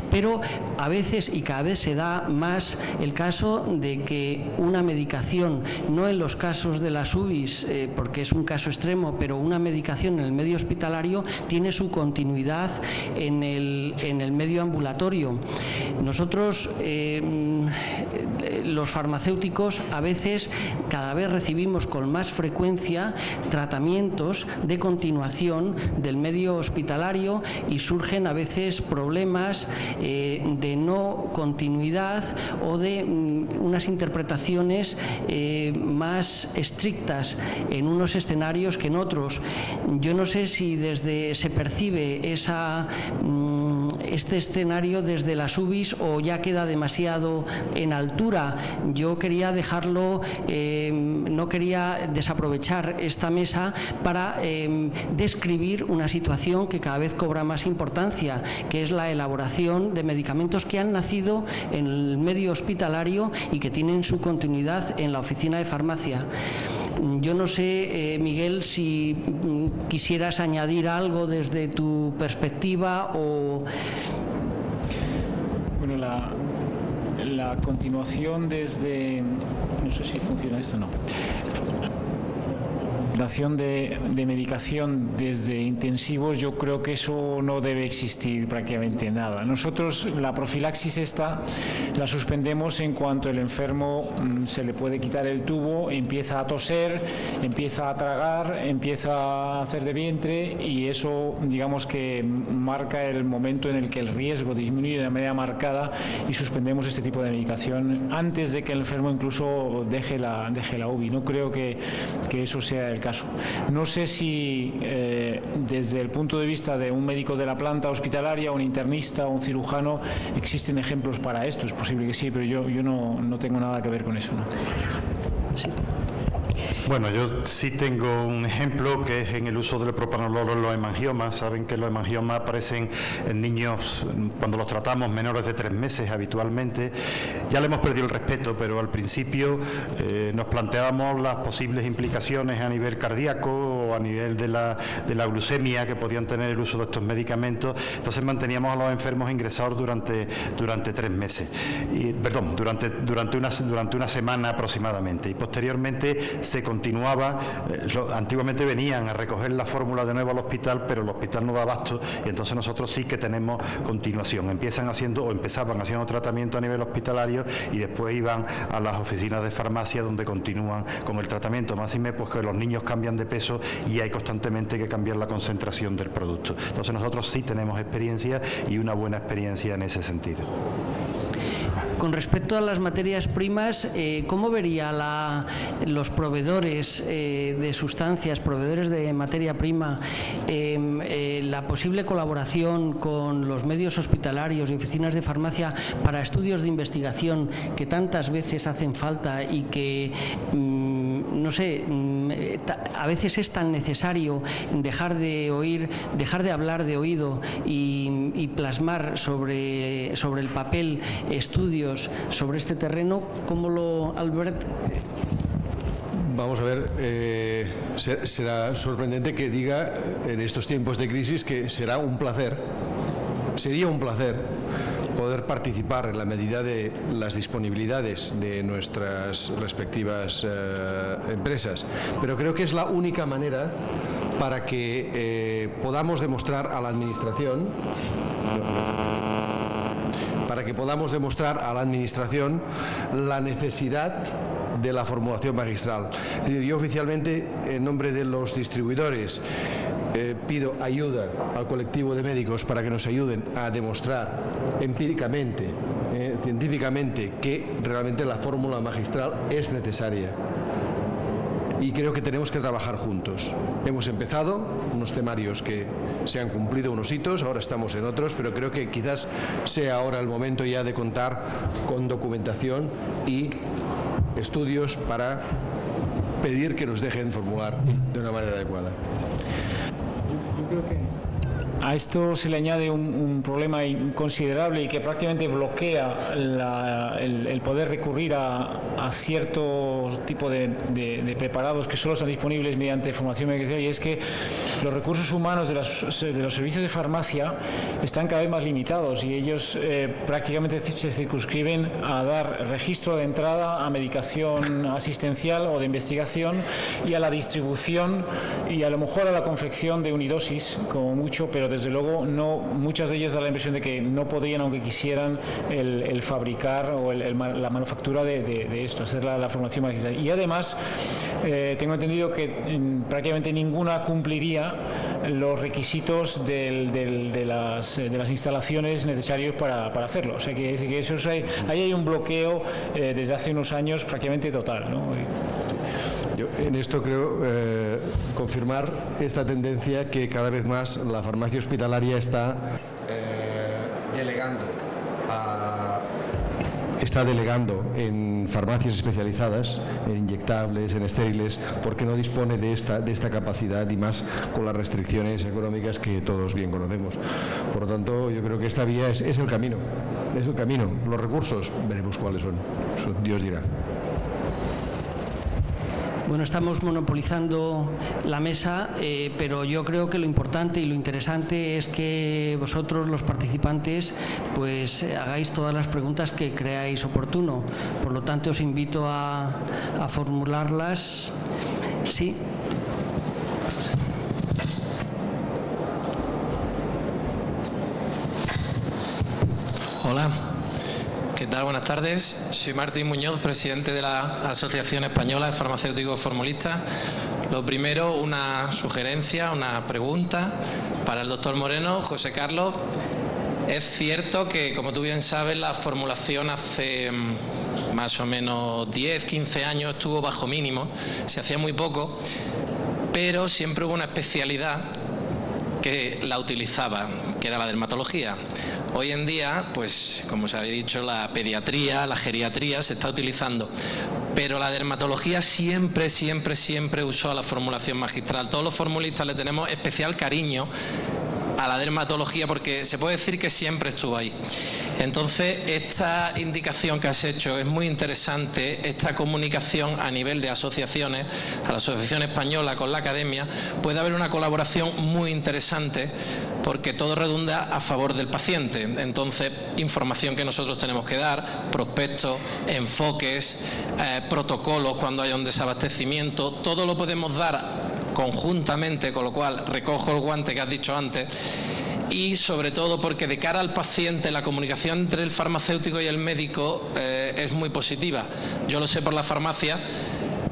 pero a veces y cada vez se da más el caso de que una medicación, no en los casos de las UBIs, porque es un caso extremo, pero una medicación en el medio hospitalario tiene su continuidad en el medio ambulatorio. Nosotros los farmacéuticos a veces cada vez recibimos con más frecuencia tratamientos de continuación del medio hospitalario, y surgen a veces problemas de no continuidad o de unas interpretaciones más estrictas en unos escenarios que en otros. Yo no sé si se percibe este escenario desde las UBIs o ya queda demasiado en altura. Yo quería dejarlo, no quería desaprovechar esta mesa para describir una situación que cada vez cobra más importancia, que es la elaboración de medicamentos que han nacido en el medio hospitalario y que tienen su continuidad en la oficina de farmacia. Yo no sé, Miguel, si quisieras añadir algo desde tu perspectiva o... Bueno, la continuación desde... No sé si funciona esto o no. Dación de medicación desde intensivos, yo creo que eso no debe existir prácticamente nada. Nosotros la profilaxis esta la suspendemos en cuanto el enfermo se le puede quitar el tubo, empieza a toser, empieza a tragar, empieza a hacer de vientre, y eso digamos que marca el momento en el que el riesgo disminuye de manera marcada, y suspendemos este tipo de medicación antes de que el enfermo incluso deje la UBI. No creo que eso sea el caso. No sé si desde el punto de vista de un médico de la planta hospitalaria, un internista o un cirujano existen ejemplos para esto. Es posible que sí, pero yo no tengo nada que ver con eso, ¿no? Sí. Bueno, yo sí tengo un ejemplo que es en el uso del propanolol en los hemangiomas. Saben que los hemangiomas aparecen en niños cuando los tratamos menores de 3 meses habitualmente. Ya le hemos perdido el respeto, pero al principio nos planteábamos las posibles implicaciones a nivel cardíaco o a nivel de la glucemia que podían tener el uso de estos medicamentos. Entonces manteníamos a los enfermos ingresados durante 3 meses, durante una semana aproximadamente, y posteriormente se continuaba. Antiguamente venían a recoger la fórmula de nuevo al hospital, pero el hospital no da abasto, y entonces nosotros sí que tenemos continuación. Empezaban haciendo tratamiento a nivel hospitalario y después iban a las oficinas de farmacia donde continúan con el tratamiento. Máxime pues que los niños cambian de peso y hay constantemente que cambiar la concentración del producto. Entonces nosotros sí tenemos experiencia, y una buena experiencia en ese sentido. Con respecto a las materias primas, ¿cómo vería los proveedores de sustancias, proveedores de materia prima, la posible colaboración con los medios hospitalarios y oficinas de farmacia para estudios de investigación que tantas veces hacen falta y que, no sé, a veces es tan necesario dejar de hablar de oído y plasmar sobre el papel estudios sobre este terreno? ¿Cómo lo, Albert? Vamos a ver, será sorprendente que diga en estos tiempos de crisis que sería un placer poder participar en la medida de las disponibilidades de nuestras respectivas empresas, pero creo que es la única manera para que podamos demostrar a la administración la necesidad de la formulación magistral. Es decir, yo oficialmente, en nombre de los distribuidores, pido ayuda al colectivo de médicos para que nos ayuden a demostrar empíricamente, científicamente, que realmente la fórmula magistral es necesaria. Y creo que tenemos que trabajar juntos. Hemos empezado unos temarios que se han cumplido unos hitos, ahora estamos en otros, pero creo que quizás sea ahora el momento ya de contar con documentación y estudios para pedir que nos dejen formular de una manera adecuada. Yo creo que a esto se le añade un problema considerable y que prácticamente bloquea el poder recurrir a cierto tipo de preparados que solo están disponibles mediante formación médica, y es que los recursos humanos de los servicios de farmacia están cada vez más limitados, y ellos prácticamente se circunscriben a dar registro de entrada a medicación asistencial o de investigación y a la distribución y a lo mejor a la confección de unidosis como mucho, pero desde luego no, muchas de ellas da la impresión de que no podrían, aunque quisieran, el fabricar o la manufactura de esto, hacer la formación magistral. Y además tengo entendido que prácticamente ninguna cumpliría los requisitos de las instalaciones necesarios para hacerlo. O sea que eso ahí hay un bloqueo desde hace unos años prácticamente total, ¿no? Yo en esto creo confirmar esta tendencia que cada vez más la farmacia hospitalaria está delegando en farmacias especializadas, en inyectables, en estériles, porque no dispone de esta capacidad, y más con las restricciones económicas que todos bien conocemos. Por lo tanto, yo creo que esta vía es el camino. Es el camino. Los recursos, veremos cuáles son. Dios dirá. Bueno, estamos monopolizando la mesa, pero yo creo que lo importante y lo interesante es que vosotros, los participantes, pues hagáis todas las preguntas que creáis oportuno. Por lo tanto, os invito a formularlas. Sí. Hola. ¿Qué tal? Buenas tardes. Soy Martín Muñoz, presidente de la Asociación Española de Farmacéuticos Formulistas. Lo primero, una sugerencia, una pregunta para el doctor Moreno. José Carlos, es cierto que, como tú bien sabes, la formulación hace más o menos 10, 15 años estuvo bajo mínimo, se hacía muy poco, pero siempre hubo una especialidad que la utilizaba, que era la dermatología. Hoy en día, pues como se había dicho, la pediatría, la geriatría se está utilizando. pero la dermatología siempre usó la formulación magistral. Todos los formulistas le tenemos especial cariño a la dermatología porque se puede decir que siempre estuvo ahí. Entonces, esta indicación que has hecho es muy interesante, esta comunicación a nivel de asociaciones, a la Asociación Española con la Academia, puede haber una colaboración muy interesante porque todo redunda a favor del paciente. Entonces, información que nosotros tenemos que dar, prospectos, enfoques, protocolos cuando haya un desabastecimiento, todo lo podemos dar conjuntamente, con lo cual recojo el guante que has dicho antes, y sobre todo porque de cara al paciente la comunicación entre el farmacéutico y el médico es muy positiva. Yo lo sé por la farmacia.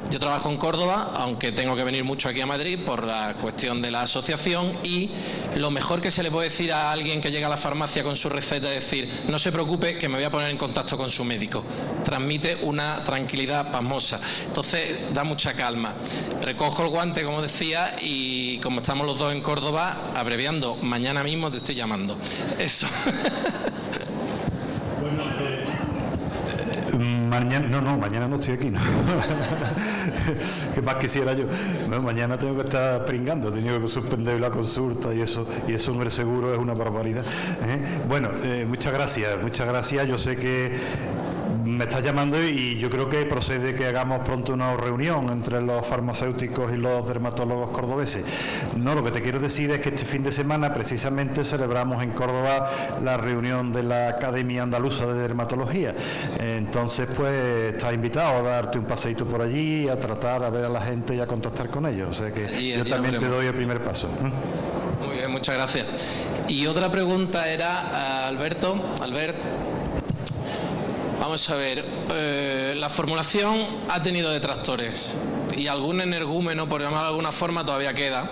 Yo trabajo en Córdoba, aunque tengo que venir mucho aquí a Madrid por la cuestión de la asociación, y lo mejor que se le puede decir a alguien que llega a la farmacia con su receta es decir, no se preocupe que me voy a poner en contacto con su médico. Transmite una tranquilidad pasmosa. Entonces da mucha calma. Recojo el guante, como decía, y como estamos los dos en Córdoba, abreviando, mañana mismo te estoy llamando. Eso. Bueno, mañana no estoy aquí, ¿no? ¿Qué más quisiera yo? No, mañana tengo que estar pringando, he tenido que suspender la consulta y eso hombre, seguro es una barbaridad. Bueno, muchas gracias. Yo sé que me estás llamando y yo creo que procede que hagamos pronto una reunión entre los farmacéuticos y los dermatólogos cordobeses. No, lo que te quiero decir es que este fin de semana precisamente celebramos en Córdoba la reunión de la Academia Andaluza de Dermatología. Entonces, pues, estás invitado a darte un paseíto por allí, a tratar, a ver a la gente y a contactar con ellos. O sea que yo también te doy el primer paso. Muy bien, muchas gracias. Y otra pregunta era, Albert, vamos a ver, la formulación ha tenido detractores y algún energúmeno, por llamarlo de alguna forma, todavía queda,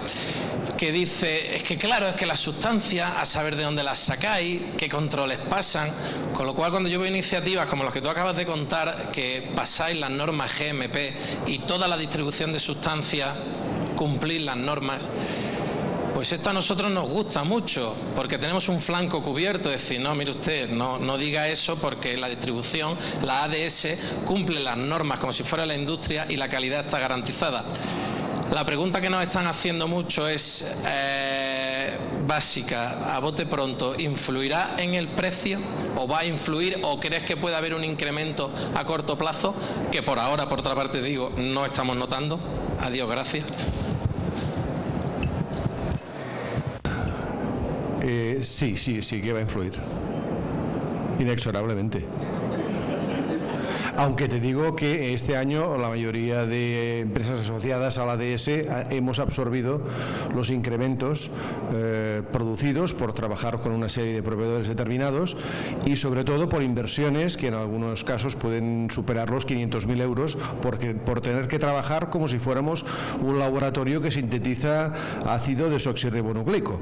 que dice, es que claro, es que las sustancias, a saber de dónde las sacáis, qué controles pasan, con lo cual cuando yo veo iniciativas como las que tú acabas de contar, que pasáis las normas GMP y toda la distribución de sustancias cumplís las normas, pues esto a nosotros nos gusta mucho, porque tenemos un flanco cubierto, es decir, no, mire usted, no diga eso porque la distribución, la ADS, cumple las normas como si fuera la industria y la calidad está garantizada. La pregunta que nos están haciendo mucho es básica, a bote pronto, ¿influirá en el precio o va a influir o crees que puede haber un incremento a corto plazo que por ahora, por otra parte digo, no estamos notando? Adiós, gracias. Sí que va a influir, inexorablemente. Aunque te digo que este año la mayoría de empresas asociadas a la ADS hemos absorbido los incrementos producidos por trabajar con una serie de proveedores determinados y sobre todo por inversiones que en algunos casos pueden superar los 500.000 euros por tener que trabajar como si fuéramos un laboratorio que sintetiza ácido desoxirribonucleico,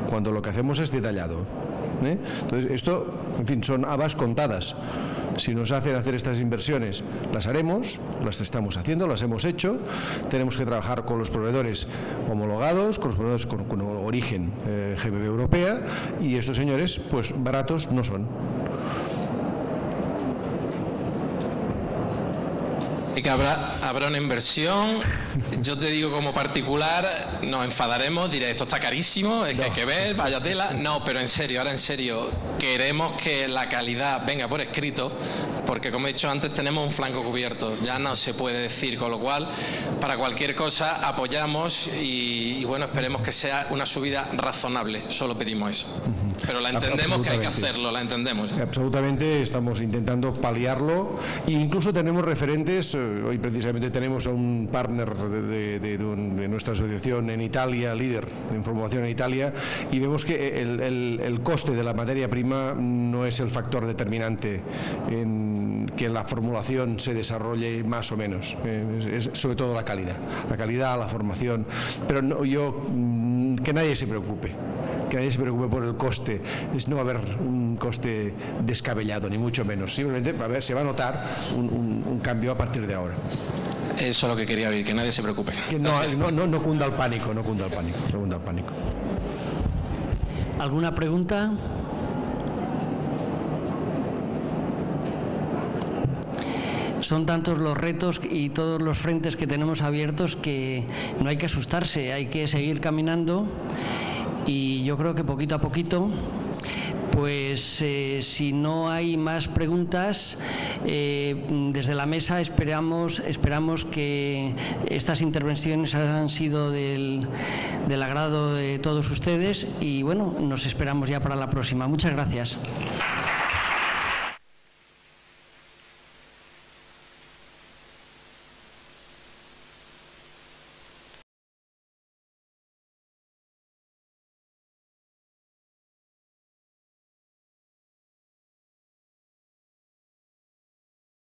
cuando lo que hacemos es detallado. Entonces esto, en fin, son habas contadas. Si nos hacen hacer estas inversiones, las haremos, las estamos haciendo, las hemos hecho. Tenemos que trabajar con los proveedores homologados, con los proveedores con origen GMP europea, y estos señores, pues baratos no son. Y que habrá una inversión. Yo te digo, como particular, nos enfadaremos, diré, esto está carísimo, es que hay que ver, vaya tela. No, pero en serio, ahora en serio, queremos que la calidad venga por escrito, porque como he dicho antes, tenemos un flanco cubierto, ya no se puede decir, con lo cual, para cualquier cosa apoyamos y bueno, esperemos que sea una subida razonable, solo pedimos eso. Pero la entendemos que hay que hacerlo, la entendemos. Absolutamente, estamos intentando paliarlo e incluso tenemos referentes. Hoy precisamente tenemos a un partner de nuestra asociación en Italia, líder de información en Italia, y vemos que el coste de la materia prima no es el factor determinante en que la formulación se desarrolle más o menos, es sobre todo la calidad, la formación, pero no, que nadie se preocupe por el coste. No va a haber un coste descabellado, ni mucho menos. Simplemente se va a notar un cambio a partir de ahora. Eso es lo que quería oír, que nadie se preocupe. Que no cunda el pánico, ¿Alguna pregunta? son tantos los retos y todos los frentes que tenemos abiertos que no hay que asustarse, hay que seguir caminando, y yo creo que poquito a poquito, pues si no hay más preguntas, desde la mesa esperamos que estas intervenciones han sido del agrado de todos ustedes, y bueno, nos esperamos ya para la próxima. Muchas gracias.